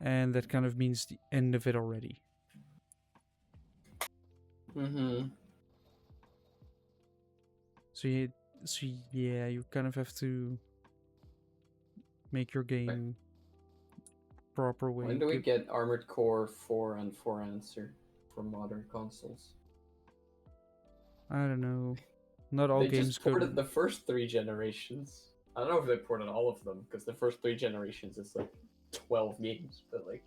Speaker 1: and that kind of means the end of it already.
Speaker 2: Mm-hmm.
Speaker 1: So yeah, you kind of have to make your game proper way.
Speaker 2: When do we get Armored Core 4 and 4 Answer for modern consoles?
Speaker 1: I don't know. Not all
Speaker 2: They
Speaker 1: games
Speaker 2: just ported
Speaker 1: could.
Speaker 2: the first 3 generations. I don't know if they ported all of them, because the first 3 generations is like 12 games, but like...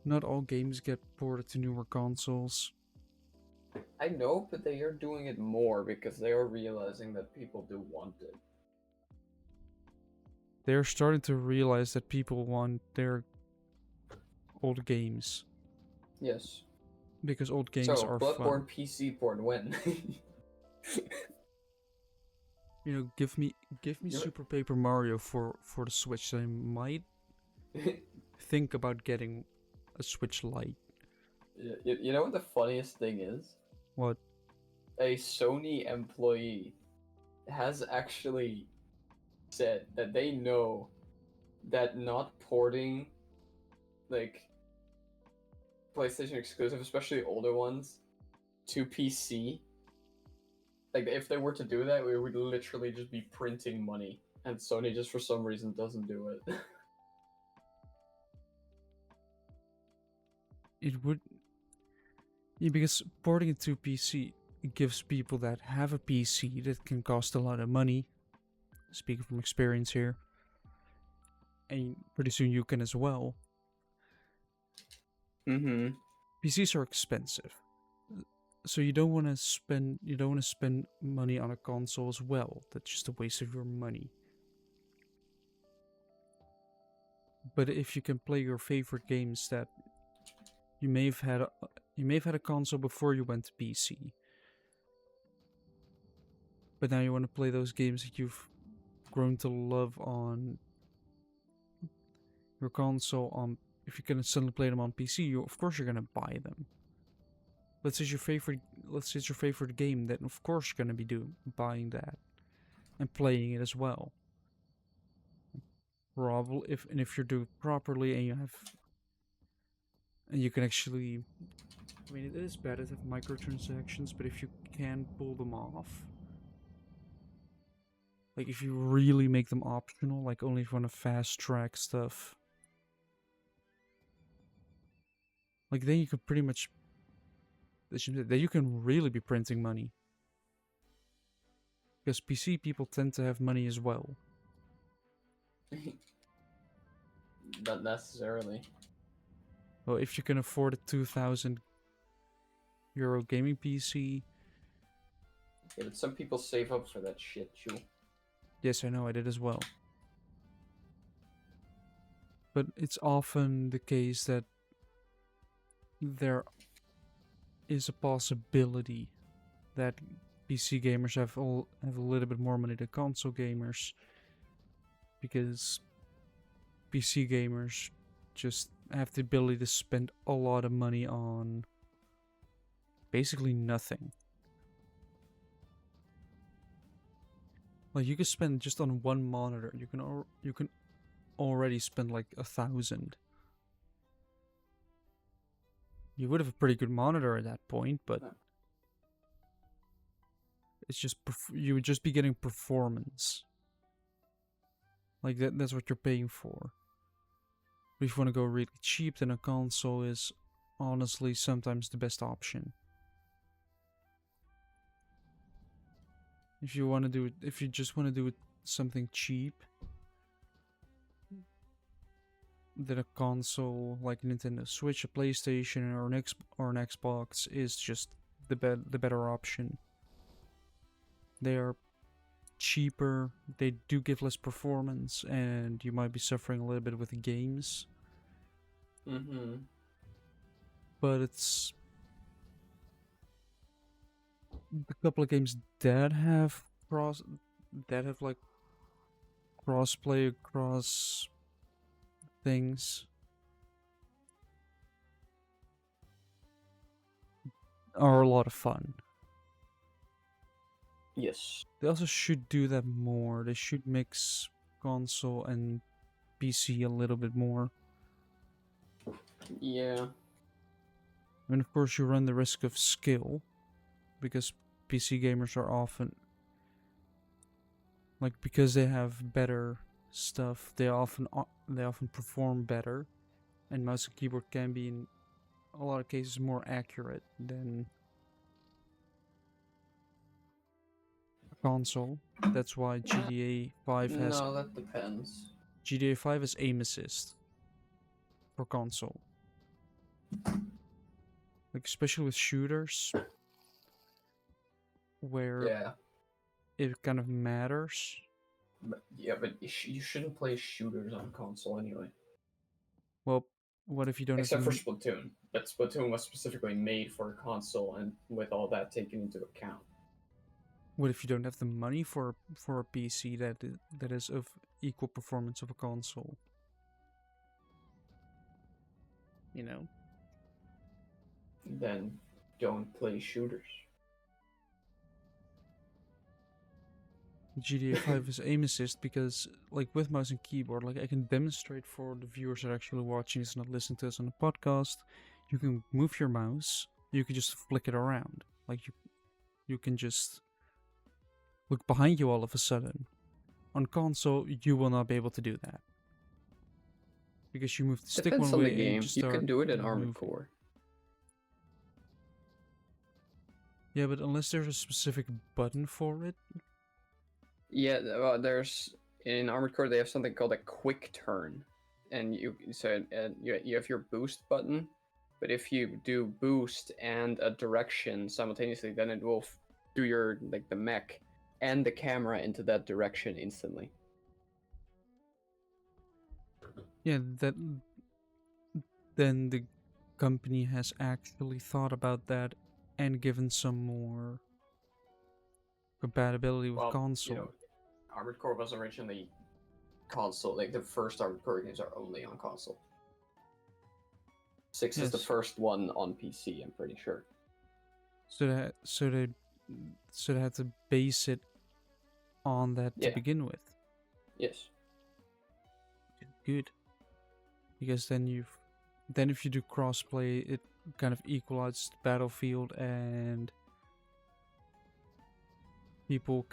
Speaker 1: Not all games get ported to newer consoles.
Speaker 2: I know, but they are doing it more because they are realizing that people do want it.
Speaker 1: They're starting to realize that people want their old games.
Speaker 2: Yes.
Speaker 1: Because old games
Speaker 2: so,
Speaker 1: are
Speaker 2: Bloodborne
Speaker 1: fun.
Speaker 2: PC port when?
Speaker 1: You know, give me Super Paper Mario for the Switch. I might think about getting a Switch Lite.
Speaker 2: You know what the funniest thing is?
Speaker 1: What?
Speaker 2: A Sony employee has actually said that they know that not porting like PlayStation exclusive, especially older ones, to PC, like if they were to do that, we would literally just be printing money, and Sony just for some reason doesn't do it.
Speaker 1: It would. Yeah, because porting it to PC gives people that have a PC that can cost a lot of money. Speaking from experience here. And pretty soon you can as well.
Speaker 2: Mm-hmm.
Speaker 1: PCs are expensive. So you don't want to spend money on a console as well. That's just a waste of your money. But if you can play your favorite games that you may have had a console before you went to PC. But now you want to play those games that you've grown to love on your console. If you can suddenly play them on PC, of course you're gonna buy them. Let's say it's your favorite game, then of course you're gonna be buying that and playing it as well. Probably if you do it properly and you can actually. I mean, it is bad to have microtransactions, but if you can pull them off, like if you really make them optional, like only if you want to fast track stuff, like then you could pretty much. Then you can really be printing money. Because PC people tend to have money as well.
Speaker 2: Not necessarily.
Speaker 1: Well, if you can afford a €2,000 gaming PC.
Speaker 2: Yeah, but some people save up for that shit, too.
Speaker 1: Yes, I know, I did as well. But it's often the case that is a possibility that PC gamers have a little bit more money than console gamers, because PC gamers just have the ability to spend a lot of money on basically nothing. Like, you can spend just on one monitor, you can already spend like 1,000. You would have a pretty good monitor at that point, but it's just you would just be getting performance. Like that's what you're paying for. But if you want to go really cheap, then a console is honestly sometimes the best option. If you just want to do it something cheap, then a console like a Nintendo Switch, a PlayStation, or an Xbox is just the better option. They are cheaper, they do give less performance, and you might be suffering a little bit with the games.
Speaker 2: Mm-hmm.
Speaker 1: But it's a couple of games that have like crossplay, cross things are a lot of fun.
Speaker 2: Yes.
Speaker 1: They also should do that more. They should mix console and PC a little bit more.
Speaker 2: Yeah.
Speaker 1: And of course, you run the risk of skill, because PC gamers are often, like, because they have better stuff, they often perform better, and mouse and keyboard can be in a lot of cases more accurate than a console. That's why GTA 5 has
Speaker 2: No, that depends.
Speaker 1: aim assist for console. Like, especially with shooters, where
Speaker 2: Yeah.
Speaker 1: it kind of matters.
Speaker 2: But you shouldn't play shooters on console anyway.
Speaker 1: Well, what if you don't
Speaker 2: Except
Speaker 1: have
Speaker 2: for Splatoon. But Splatoon was specifically made for a console, and with all that taken into account.
Speaker 1: what if you don't have the money for a PC that is of equal performance of a console? You know,
Speaker 2: Then don't play shooters.
Speaker 1: GTA 5 is aim assist because, like, with mouse and keyboard, like, I can demonstrate for the viewers that are actually watching this, not listening to us on the podcast. You can move your mouse, you can just flick it around. Like, you can just look behind you all of a sudden. On console, you will not be able to do that, because you move the stick
Speaker 2: Depends
Speaker 1: one
Speaker 2: on
Speaker 1: way
Speaker 2: the
Speaker 1: and you
Speaker 2: game.
Speaker 1: just
Speaker 2: You
Speaker 1: start
Speaker 2: can do it in Armored
Speaker 1: moving.
Speaker 2: Core.
Speaker 1: Yeah, but unless there's a specific button for it.
Speaker 2: Yeah, there's in Armored Core they have something called a quick turn, and you have your boost button, but if you do boost and a direction simultaneously, then it will do your the mech and the camera into that direction instantly.
Speaker 1: Yeah, then the company has actually thought about that and given some more compatibility with
Speaker 2: Well,
Speaker 1: console.
Speaker 2: Armored Core was originally console. Like the first Armored Core games are only on console. 6 is the
Speaker 1: Yes.
Speaker 2: first one on PC. I'm pretty sure.
Speaker 1: So they had to base it on that to
Speaker 2: Yeah.
Speaker 1: begin with.
Speaker 2: Yes.
Speaker 1: Good. Because then if you do crossplay, it kind of equalizes the battlefield, and people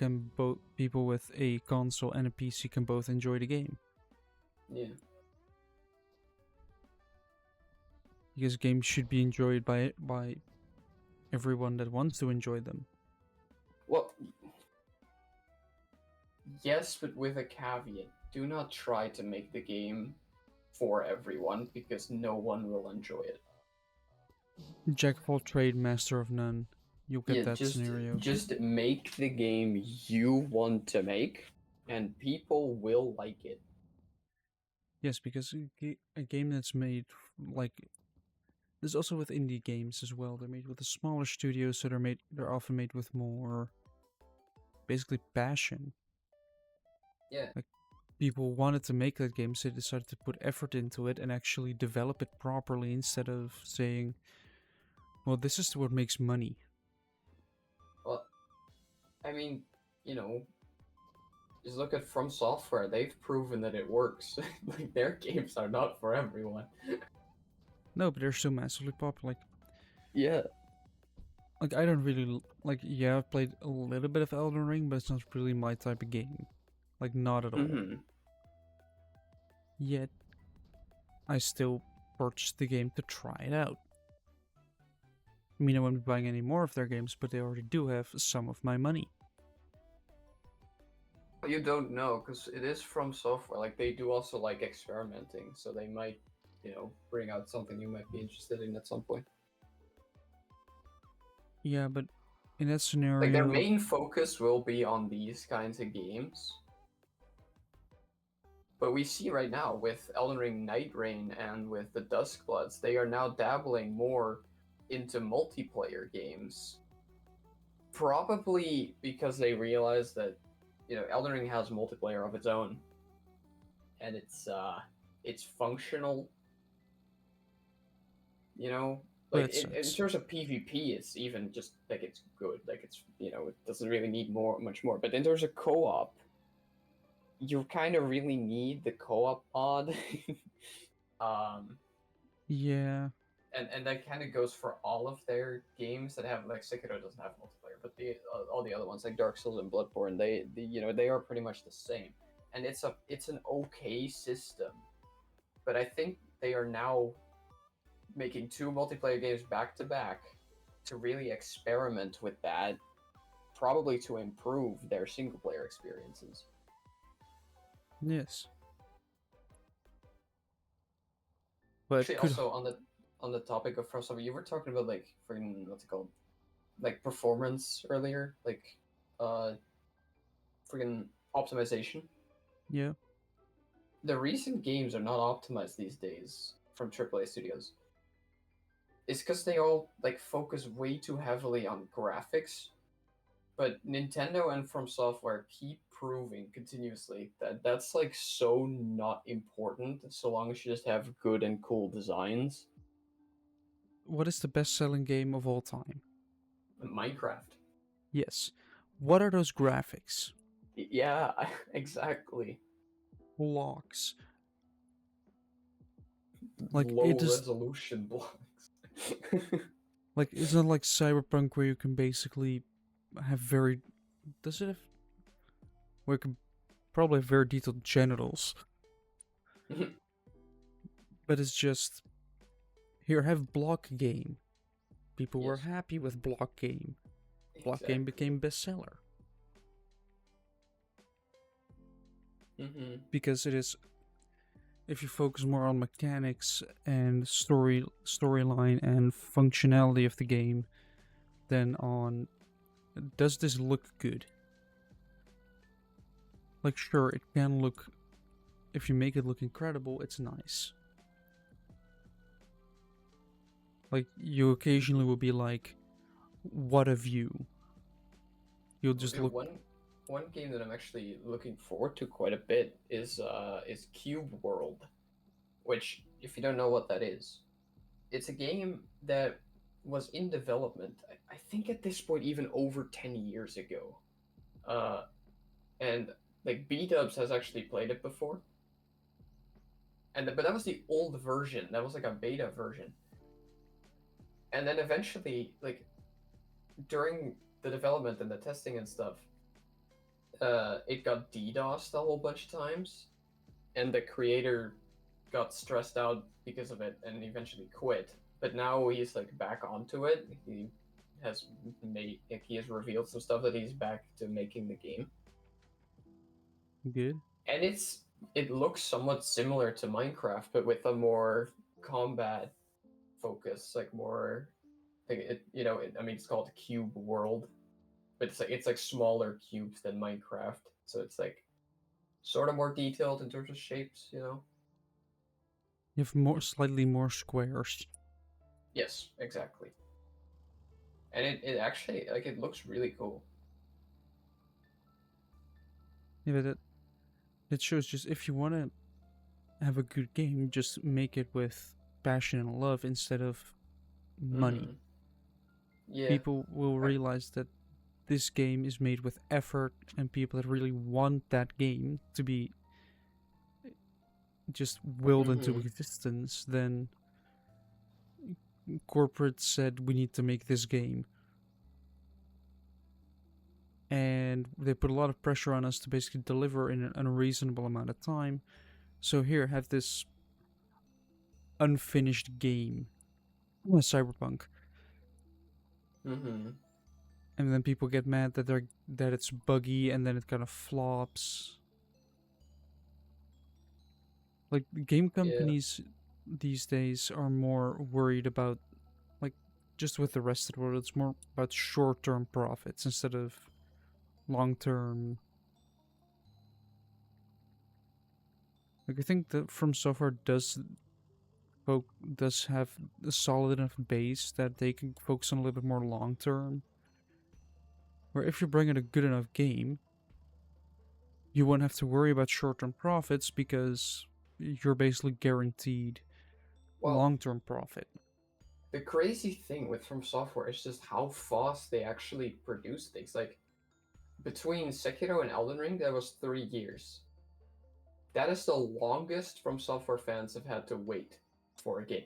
Speaker 1: with a console and a PC can both enjoy the game.
Speaker 2: Yeah.
Speaker 1: Because games should be enjoyed by everyone that wants to enjoy them.
Speaker 2: Well, yes, but with a caveat. Do not try to make the game for everyone, because no one will enjoy it.
Speaker 1: Jack of all trade, master of none. You'll get that scenario.
Speaker 2: Just make the game you want to make, and people will like it.
Speaker 1: Yes, because a game that's made like there's also with indie games as well. They're made with the smaller studios, so they're often made with more basically passion.
Speaker 2: Yeah.
Speaker 1: Like people wanted to make that game, so they decided to put effort into it and actually develop it properly instead of saying, "Well, this is what makes money."
Speaker 2: Well, I mean, you know, just look at From Software. They've proven that it works. Like their games are not for everyone.
Speaker 1: No, but they're still massively popular.
Speaker 2: Yeah.
Speaker 1: Like I don't really like. Yeah, I've played a little bit of Elden Ring, but it's not really my type of game. Like not at all.
Speaker 2: Mm-hmm.
Speaker 1: Yet I still purchased the game to try it out. I mean, I won't be buying any more of their games, but they already do have some of my money.
Speaker 2: You don't know because it is From Software. Like they do also like experimenting, so they might, bring out something you might be interested in at some point.
Speaker 1: Yeah, but in that
Speaker 2: Like their
Speaker 1: scenario,
Speaker 2: main focus will be on these kinds of games. But we see right now with Elden Ring Night Rain and with the Duskbloods, they are now dabbling more into multiplayer games. Probably because they realize that, Elden Ring has multiplayer of its own, and it's functional. Like
Speaker 1: that
Speaker 2: in
Speaker 1: sucks.
Speaker 2: terms of PvP, it's even just like it's good. Like it's it doesn't really need much more. But in terms of co-op, you kind of really need the co-op mod. um,
Speaker 1: Yeah,
Speaker 2: and that kind of goes for all of their games that have like Sekiro doesn't have multiplayer, but the all the other ones like Dark Souls and Bloodborne, they are pretty much the same, and it's an okay system, but I think they are now making two multiplayer games back to back to really experiment with that, probably to improve their single player experiences.
Speaker 1: yes. But
Speaker 2: Actually,
Speaker 1: could
Speaker 2: also on the topic of From Software, you were talking about like freaking what's it called, like performance earlier, like uh freaking optimization.
Speaker 1: yeah.
Speaker 2: The recent games are not optimized these days from AAA studios. It's because they all like focus way too heavily on graphics. But Nintendo and From Software keep proving continuously that that's like so not important so long as you just have good and cool designs.
Speaker 1: What is the best-selling game of all time?
Speaker 2: Minecraft.
Speaker 1: Yes. What are those graphics?
Speaker 2: Yeah, exactly.
Speaker 1: Blocks. Like
Speaker 2: Low
Speaker 1: it is.
Speaker 2: resolution blocks.
Speaker 1: Like it's not like Cyberpunk where you can basically have very. Does it have? Where you can probably have very detailed genitals, but it's just here have block game. People were
Speaker 2: Yes,
Speaker 1: happy with block game. Block game
Speaker 2: exactly.
Speaker 1: became bestseller
Speaker 2: Mm-hmm.
Speaker 1: because it is. If you focus more on mechanics and storyline and functionality of the game, than on does this look good? Like sure, it can look. If you make it look incredible, it's nice. Like you occasionally will be like, "What a view!" You'll
Speaker 2: Oh,
Speaker 1: just
Speaker 2: dude,
Speaker 1: look.
Speaker 2: one game that I'm actually looking forward to quite a bit is Cube World, which if you don't know what that is, it's a game that was in development. I think at this point even over 10 years ago, uh, and like B Dubs has actually played it before, but that was the old version. That was like a beta version, and then eventually like during the development and the testing and stuff, it got DDoSed a whole bunch of times, and the creator got stressed out because of it and eventually quit. But now he's like back onto it. Has he has revealed some stuff that he's back to making the game,
Speaker 1: Good.
Speaker 2: and it looks somewhat similar to Minecraft, but with a more combat focus, like more. Like I mean, it's called Cube World, but it's like smaller cubes than Minecraft, so it's like sort of more detailed in terms of shapes.
Speaker 1: You have more, slightly more squares.
Speaker 2: Yes, exactly. And it actually, like, it looks really cool.
Speaker 1: Yeah, but it shows just if you want to have a good game, just make it with passion and love instead of money.
Speaker 2: Mm-hmm. Yeah.
Speaker 1: People will
Speaker 2: I,
Speaker 1: realize that this game is made with effort and people that really want that game to be just willed into
Speaker 2: mm-hmm.
Speaker 1: existence, then corporate said we need to make this game. And they put a lot of pressure on us to basically deliver in an unreasonable amount of time. So here, have this unfinished game, Cyberpunk,
Speaker 2: Mm-hmm.
Speaker 1: and then people get mad that it's buggy, and then it kind of flops. Like game
Speaker 2: Yeah.
Speaker 1: companies these days are more worried about, like, just with the rest of the world, it's more about short-term profits instead of long-term. Like I think that From Software does have a solid enough base that they can focus on a little bit more long-term. Where if you bring in a good enough game, you won't have to worry about short-term profits because you're basically guaranteed
Speaker 2: Well,
Speaker 1: long-term profit.
Speaker 2: the crazy thing with From Software is just how fast they actually produce things. Like, between Sekiro and Elden Ring, that was 3 years. That is the longest From Software fans have had to wait for a game.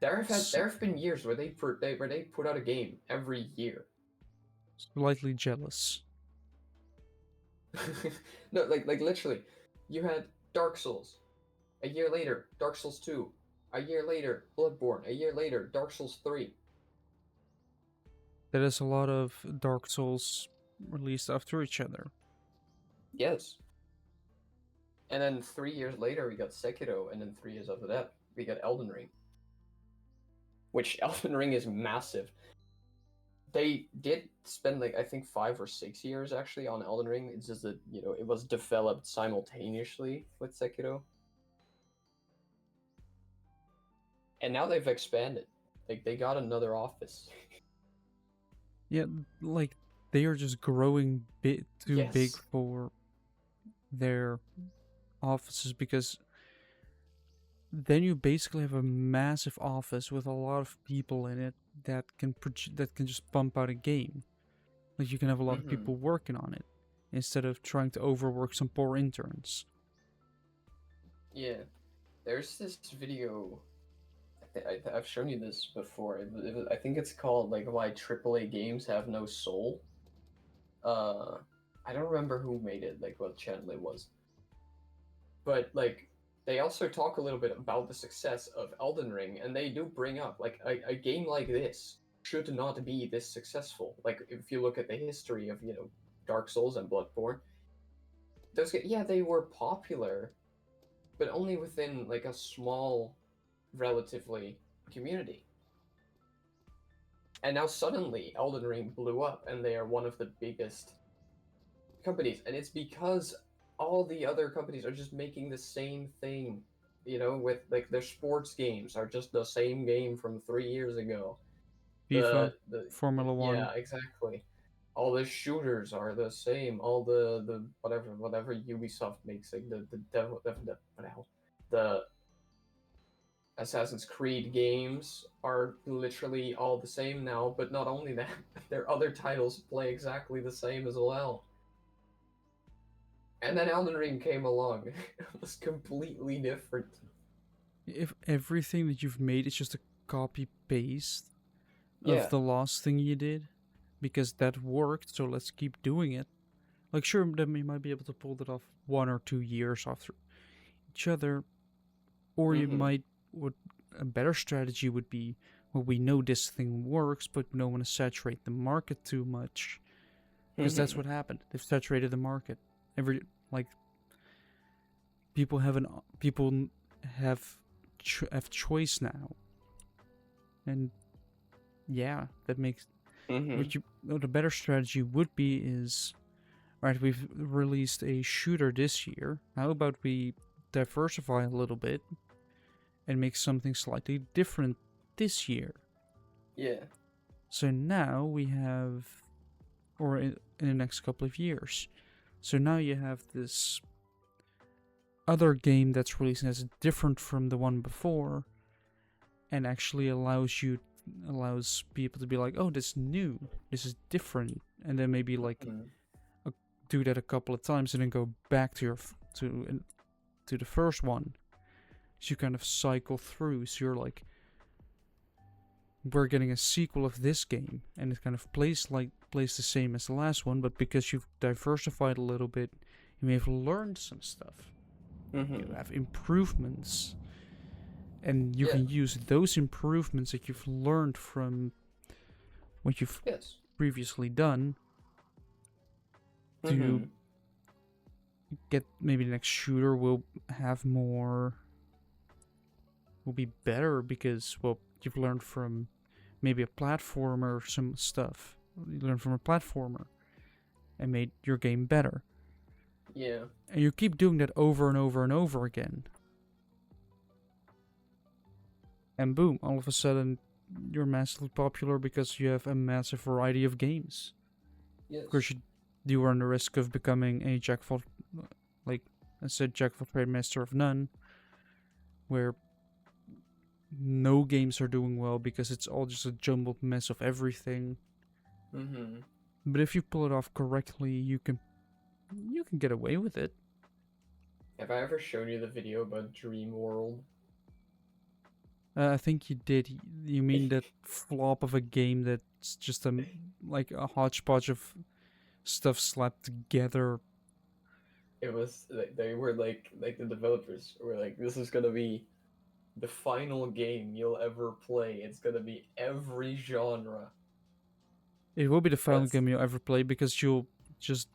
Speaker 1: S-
Speaker 2: There have been years where where they put out a game every year.
Speaker 1: Slightly jealous.
Speaker 2: No, like literally, you had Dark Souls. A year later, Dark Souls 2. A year later, Bloodborne. A year later, Dark Souls 3.
Speaker 1: There is a lot of Dark Souls released after each other.
Speaker 2: Yes. And then 3 years later, we got Sekiro, and then 3 years after that, we got Elden Ring. Which Elden Ring is massive. They did spend like I think 5 or 6 years actually on Elden Ring. It's just that it was developed simultaneously with Sekiro, and now they've expanded. Like they got another office.
Speaker 1: Yeah, like they are just growing bit too big
Speaker 2: Yes.
Speaker 1: for their offices because then you basically have a massive office with a lot of people in it that can just pump out a game. Like you can have a lot of
Speaker 2: Mm-hmm.
Speaker 1: people working on it instead of trying to overwork some poor interns.
Speaker 2: Yeah. There's this video. I've shown you this before. I think it's called like why AAA games have no soul. Uh, I don't remember who made it, like what channel it was, but like they also talk a little bit about the success of Elden Ring, and they do bring up like a game like this should not be this successful. Like if you look at the history of Dark Souls and Bloodborne, yeah, they were popular, but only within like a small, relatively community. And now suddenly Elden Ring blew up, and they are one of the biggest companies, and it's because all the other companies are just making the same thing. With like their sports games are just the same game from 3 years ago.
Speaker 1: FIFA,
Speaker 2: The
Speaker 1: Formula One.
Speaker 2: Yeah, exactly. All the shooters are the same. All the whatever Ubisoft makes, like the devil what the hell, the Assassin's Creed games are literally all the same now. But not only that, their other titles play exactly the same as well. And then Elden Ring came along. It was completely different.
Speaker 1: If everything that you've made is just a copy paste of
Speaker 2: Yeah.
Speaker 1: the last thing you did, because that worked, so let's keep doing it. Like, sure, then you might be able to pull that off 1 or 2 years after each other, or you
Speaker 2: Mm-hmm.
Speaker 1: might. What a better strategy would be, well, we know this thing works, but we don't want to saturate the market too much, because that's
Speaker 2: Mm-hmm.
Speaker 1: what happened. They've saturated the market. Every like people have an people have choice now, and yeah, that makes
Speaker 2: Mm-hmm.
Speaker 1: what a better strategy would be is, right, we've released a shooter this year. How about we diversify a little bit and make something slightly different this year.
Speaker 2: Yeah.
Speaker 1: So now we have, or in the next couple of years. So now you have this other game that's releasing that's different from the one before, and actually allows people to be like, oh, this is new, this is different, and then maybe like
Speaker 2: Mm.
Speaker 1: do that a couple of times and then go back to your to the first one. So you kind of cycle through. So you're like, we're getting a sequel of this game, and it kind of plays the same as the last one, but because you've diversified a little bit, you may have learned some stuff. You have improvements, and you
Speaker 2: Yeah.
Speaker 1: can use those improvements that you've learned from what you've
Speaker 2: Yes.
Speaker 1: previously done to get maybe the next shooter will be better because, well, you've learned from maybe a platformer or some stuff. You learn from a platformer and made your game better.
Speaker 2: Yeah.
Speaker 1: And you keep doing that over and over and over again. And boom, all of a sudden you're massively popular because you have a massive variety of games.
Speaker 2: Yes.
Speaker 1: Of course, you run the risk of becoming a jack of all, like I said, jack of all trades, master of none, where no games are doing well because it's all just a jumbled mess of everything. But if you pull it off correctly, you can get away with it.
Speaker 2: Have I ever shown you the video about Dream World?
Speaker 1: I think you did. You mean that flop of a game that's just like a hodgepodge of stuff slapped together.
Speaker 2: It was they were like the developers were like, this is gonna be the final game you'll ever play. It's gonna be every genre.
Speaker 1: It will be the final
Speaker 2: That's
Speaker 1: game you'll ever play because you'll just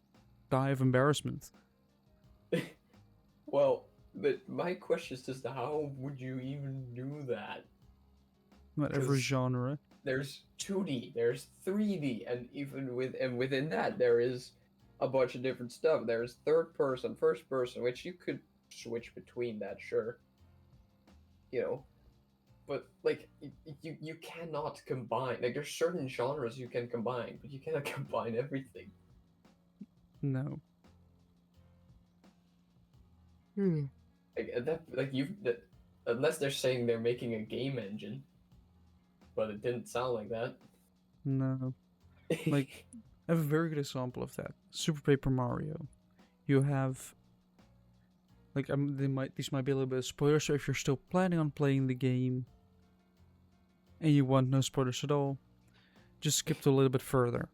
Speaker 1: die of embarrassment.
Speaker 2: well, but my question is just how would you even do that?
Speaker 1: Not every genre.
Speaker 2: There's 2D, there's 3D, and within that there is a bunch of different stuff. There's third person, first person, which you could switch between that, sure. You know, but like you cannot combine. Like there's certain genres you can combine, but you cannot combine everything.
Speaker 1: No.
Speaker 2: Unless they're saying they're making a game engine, but it didn't sound like that.
Speaker 1: No. Like, I have a very good example of that. Super Paper Mario. You have like these might be a little bit of spoilers, so if you're still planning on playing the game and you want no spoilers at all, just skip to a little bit further.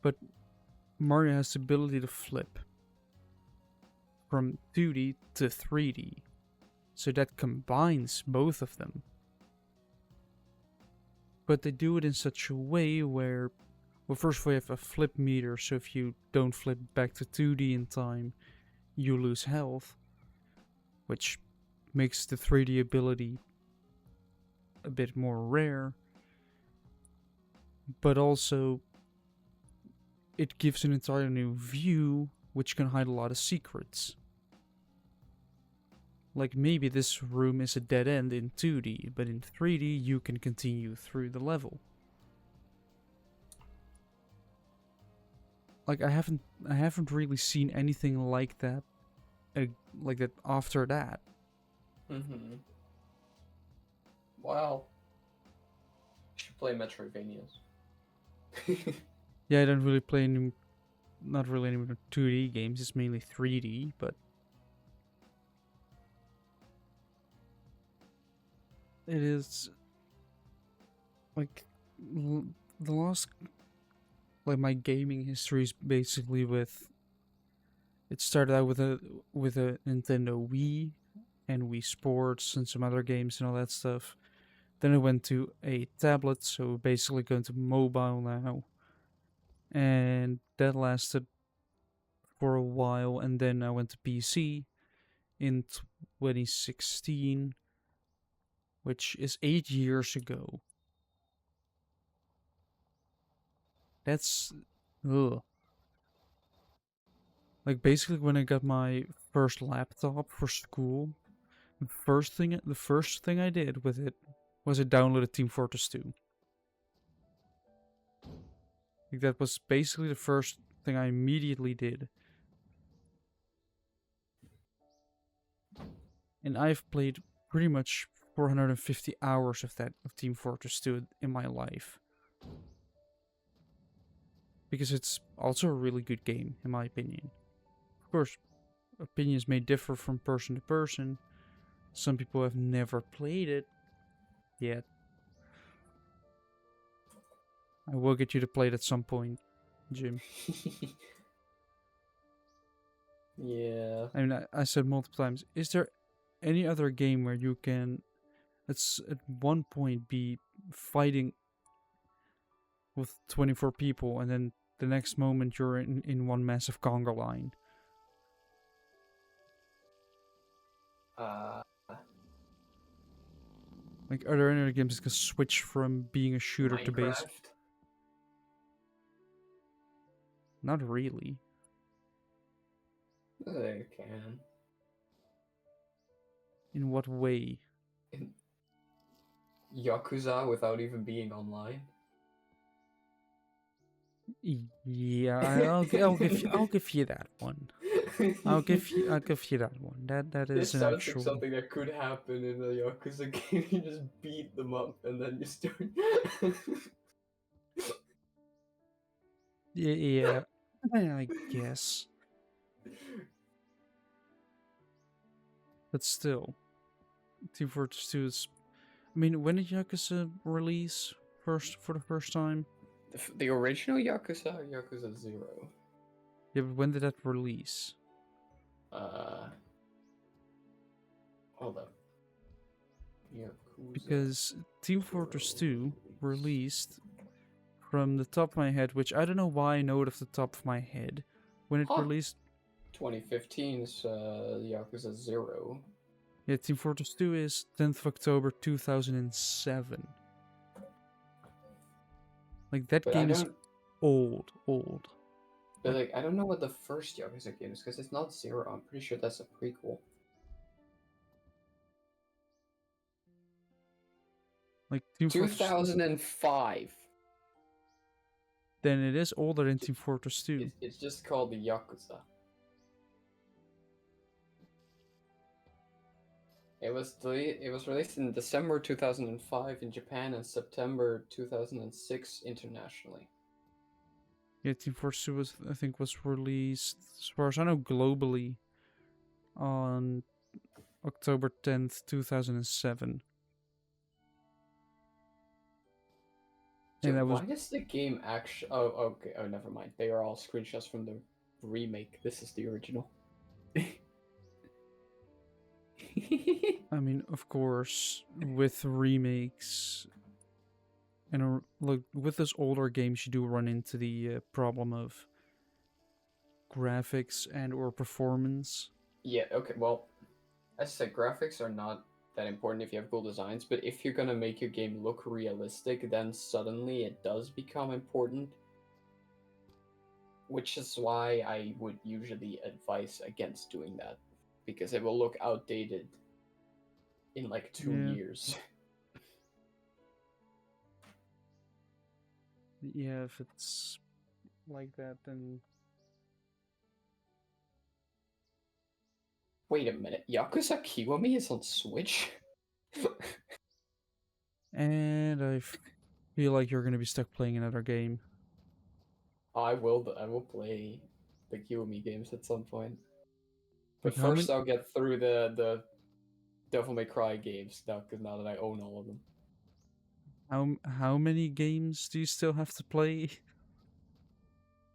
Speaker 1: But Mario has the ability to flip from 2D to 3D. So that combines both of them. But they do it in such a way where, well, first of all, you have a flip meter, so if you don't flip back to 2D in time, you lose health, which makes the 3D ability a bit more rare. But also, it gives an entirely new view, which can hide a lot of secrets. Like maybe this room is a dead end in 2D, but in 3D you can continue through the level. Like I haven't really seen anything like that, after that.
Speaker 2: Wow. You should play Metroidvanias.
Speaker 1: Yeah, I don't really play any, not really any 2D games. It's mainly 3D, but it is like the last, like my gaming history is basically with. It started out with a Nintendo Wii and Wii Sports and some other games and all that stuff. Then I went to a tablet, so basically going to mobile now. And that lasted for a while, and then I went to PC in 2016, which is 8 years ago. That's ugh. Like basically when I got my first laptop for school, the first thing I did with it was I downloaded Team Fortress 2. Like, that was basically the first thing I immediately did. And I've played pretty much 450 hours of Team Fortress 2 in my life. Because it's also a really good game, in my opinion. Of course, opinions may differ from person to person. Some people have never played it yet. I will get you to play it at some point, Jim.
Speaker 2: Yeah.
Speaker 1: I mean, I said multiple times, is there any other game where you can, at one point, be fighting with 24 people and then the next moment you're in one massive conga line? Like, are there any other games that can switch from being a shooter to base?
Speaker 2: Minecraft?
Speaker 1: Not really.
Speaker 2: They can.
Speaker 1: In what way?
Speaker 2: In Yakuza without even being online?
Speaker 1: Yeah, I'll give you that one. I'll give you that one. That
Speaker 2: This
Speaker 1: is an
Speaker 2: sounds like
Speaker 1: actual.
Speaker 2: something that could happen in a Yakuza game. You just beat them up and then you start.
Speaker 1: Yeah, I guess. But still, Team Fortress 2 is. I mean, when did Yakuza release for the first time?
Speaker 2: The original Yakuza or Yakuza 0?
Speaker 1: Yeah, but when did that release?
Speaker 2: Hold up. Yakuza
Speaker 1: Because Team
Speaker 2: 0.
Speaker 1: Fortress 2 released from the top of my head, which I don't know why I know it off the top of my head. When it
Speaker 2: Huh.
Speaker 1: released,
Speaker 2: 2015's Yakuza 0.
Speaker 1: yeah, Team Fortress 2 is 10th of October 2007. Like, that
Speaker 2: But
Speaker 1: game is old.
Speaker 2: But like, I don't know what the first Yakuza game is because it's not 0. I'm pretty sure that's a prequel.
Speaker 1: Like, Team
Speaker 2: 2005.
Speaker 1: Then it is older than Team Fortress 2.
Speaker 2: It's just called the Yakuza. It was released in December 2005 in Japan and September 2006 internationally.
Speaker 1: Yeah, Team Fortress 2 was, I think, was released, as far as I know, globally on October 10th, 2007.
Speaker 2: Dude,
Speaker 1: And that was
Speaker 2: why does the game actually... Oh, okay. Oh, never mind. They are all screenshots from the remake. This is the original.
Speaker 1: I mean, of course, with remakes and like with those older games, you do run into the problem of graphics and or performance.
Speaker 2: Yeah, okay, well, as I said, graphics are not that important if you have cool designs, but if you're gonna make your game look realistic, then suddenly it does become important. Which is why I would usually advise against doing that, because it will look outdated in like 2 years.
Speaker 1: Yeah, if it's like that, then...
Speaker 2: Wait a minute, Yakuza Kiwami is on Switch?
Speaker 1: And I feel like you're going to be stuck playing another game.
Speaker 2: I will play the Kiwami games at some point. But
Speaker 1: Like,
Speaker 2: first I'll get through the Devil May Cry games now, because now that I own all of them.
Speaker 1: How many games do you still have to play?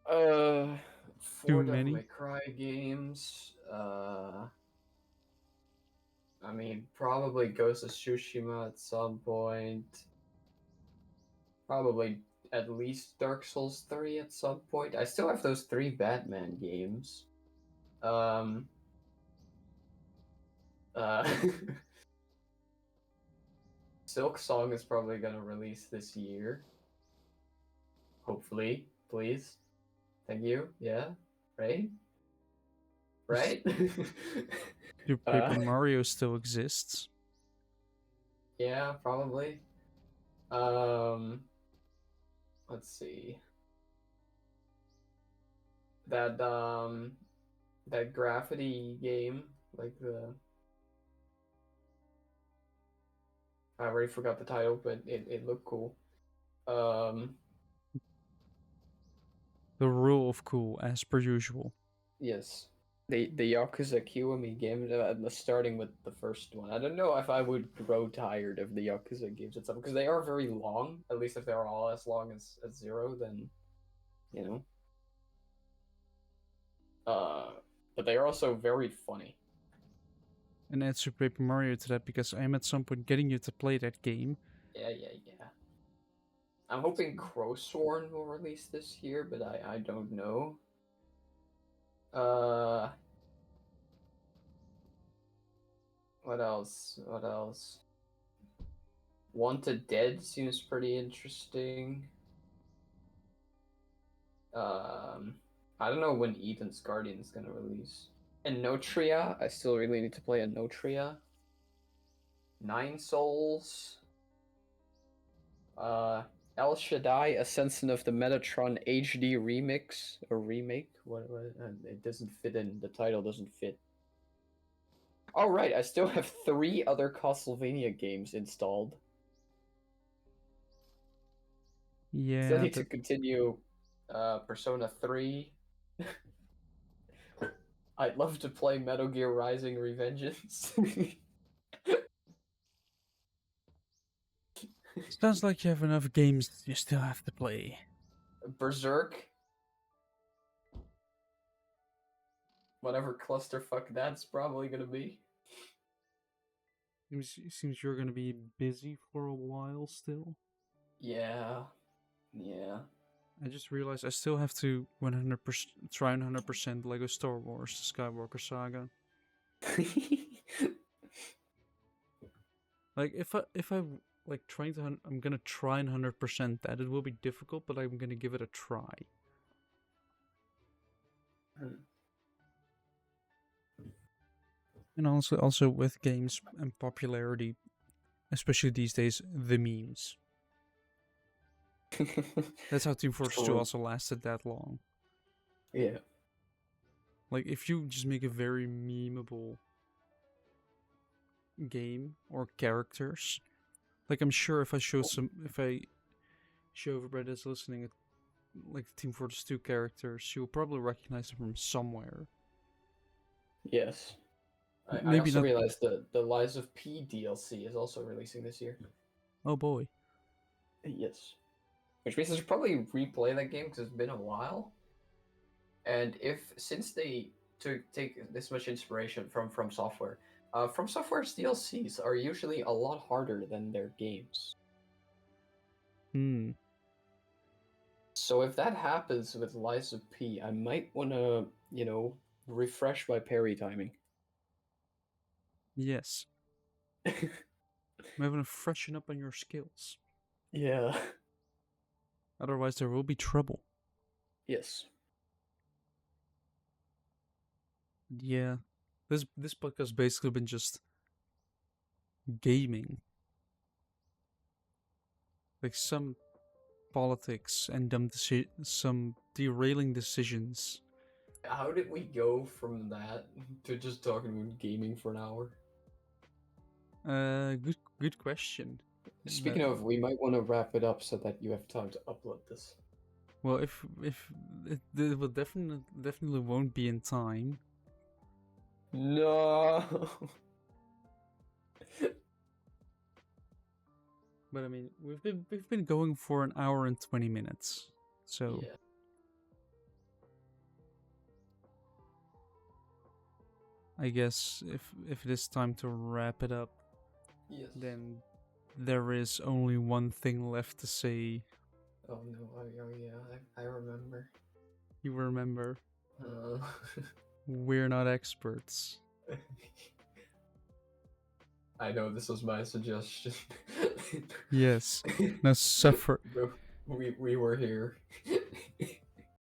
Speaker 2: 4
Speaker 1: Too
Speaker 2: Devil
Speaker 1: many?
Speaker 2: May Cry games. I mean, probably Ghost of Tsushima at some point. Probably at least Dark Souls 3 at some point. I still have those 3 Batman games. Uh, Silk Song is probably gonna release this year. Hopefully, please. Thank you. Yeah, right? Right?
Speaker 1: Your Paper Mario still exists.
Speaker 2: Yeah, probably. Let's see. That that graffiti game, like the I already forgot the title, but it looked cool. Um,
Speaker 1: The rule of cool, as per usual.
Speaker 2: yes. The Yakuza Kiwami game, starting with the first one. I don't know if I would grow tired of the Yakuza games itself, because they are very long. At least if they're all as long as Zero, then, you know. Uh, but they are also very funny.
Speaker 1: And add Super Paper Mario to that because I am at some point getting you to play that game.
Speaker 2: Yeah. I'm hoping Crowsworn will release this year, but I don't know. Uh, what else? What else? Wanted Dead seems pretty interesting. Um, I don't know when Eden's Guardian is gonna release. And Notria, I still really need to play a Notria. Nine Souls. Uh, El Shaddai, Ascension of the Metatron HD remix or remake. What? It doesn't fit in. The title doesn't fit. All right, I still have 3 other Castlevania games installed. Still
Speaker 1: Yeah,
Speaker 2: need to
Speaker 1: that
Speaker 2: continue Persona 3. I'd love to play Metal Gear Rising Revengeance.
Speaker 1: sounds like you have enough games that you still have to play.
Speaker 2: Berserk. Whatever clusterfuck that's probably gonna be.
Speaker 1: Seems you're gonna be busy for a while still.
Speaker 2: Yeah. Yeah.
Speaker 1: I just realized I still have to 100% try 100% Lego Star Wars: The Skywalker Saga. Like if I like trying to, I'm gonna try and 100% that. It will be difficult, but I'm gonna give it a try. And also with games and popularity, especially these days, the memes. That's how Team Fortress 2
Speaker 2: True.
Speaker 1: also lasted that long.
Speaker 2: Yeah.
Speaker 1: Like if you just make a very memeable game or characters, like I'm sure if I show everybody that's listening like Team Fortress 2 characters, you'll probably recognize them from somewhere.
Speaker 2: Yes. I
Speaker 1: Maybe
Speaker 2: also
Speaker 1: not.
Speaker 2: realized the Lies of P DLC is also releasing this year.
Speaker 1: Oh boy.
Speaker 2: Yes. Which means I should probably replay that game because it's been a while. And since they take this much inspiration from software, From Software's DLCs are usually a lot harder than their games.
Speaker 1: Hmm.
Speaker 2: So if that happens with Lies of P, I might want to, refresh my parry timing.
Speaker 1: Yes. Maybe want to freshen up on your skills.
Speaker 2: Yeah.
Speaker 1: Otherwise, there will be trouble.
Speaker 2: Yes.
Speaker 1: Yeah. This podcast basically been just gaming. Like some politics and some derailing decisions.
Speaker 2: How did we go from that to just talking about gaming for an hour?
Speaker 1: Good question.
Speaker 2: Speaking
Speaker 1: That,
Speaker 2: of, we might want to wrap it up so that you have time to upload this.
Speaker 1: well, if it will definitely won't be in time.
Speaker 2: No.
Speaker 1: But I mean, we've been going for an hour and 20 minutes. So
Speaker 2: Yeah.
Speaker 1: I guess if it is time to wrap it up,
Speaker 2: Yes.
Speaker 1: then there is only one thing left to say.
Speaker 2: Oh no. Oh yeah. I remember.
Speaker 1: You remember,
Speaker 2: Uh...
Speaker 1: we're not experts.
Speaker 2: I know this was my suggestion.
Speaker 1: Yes. Now suffer.
Speaker 2: we were here.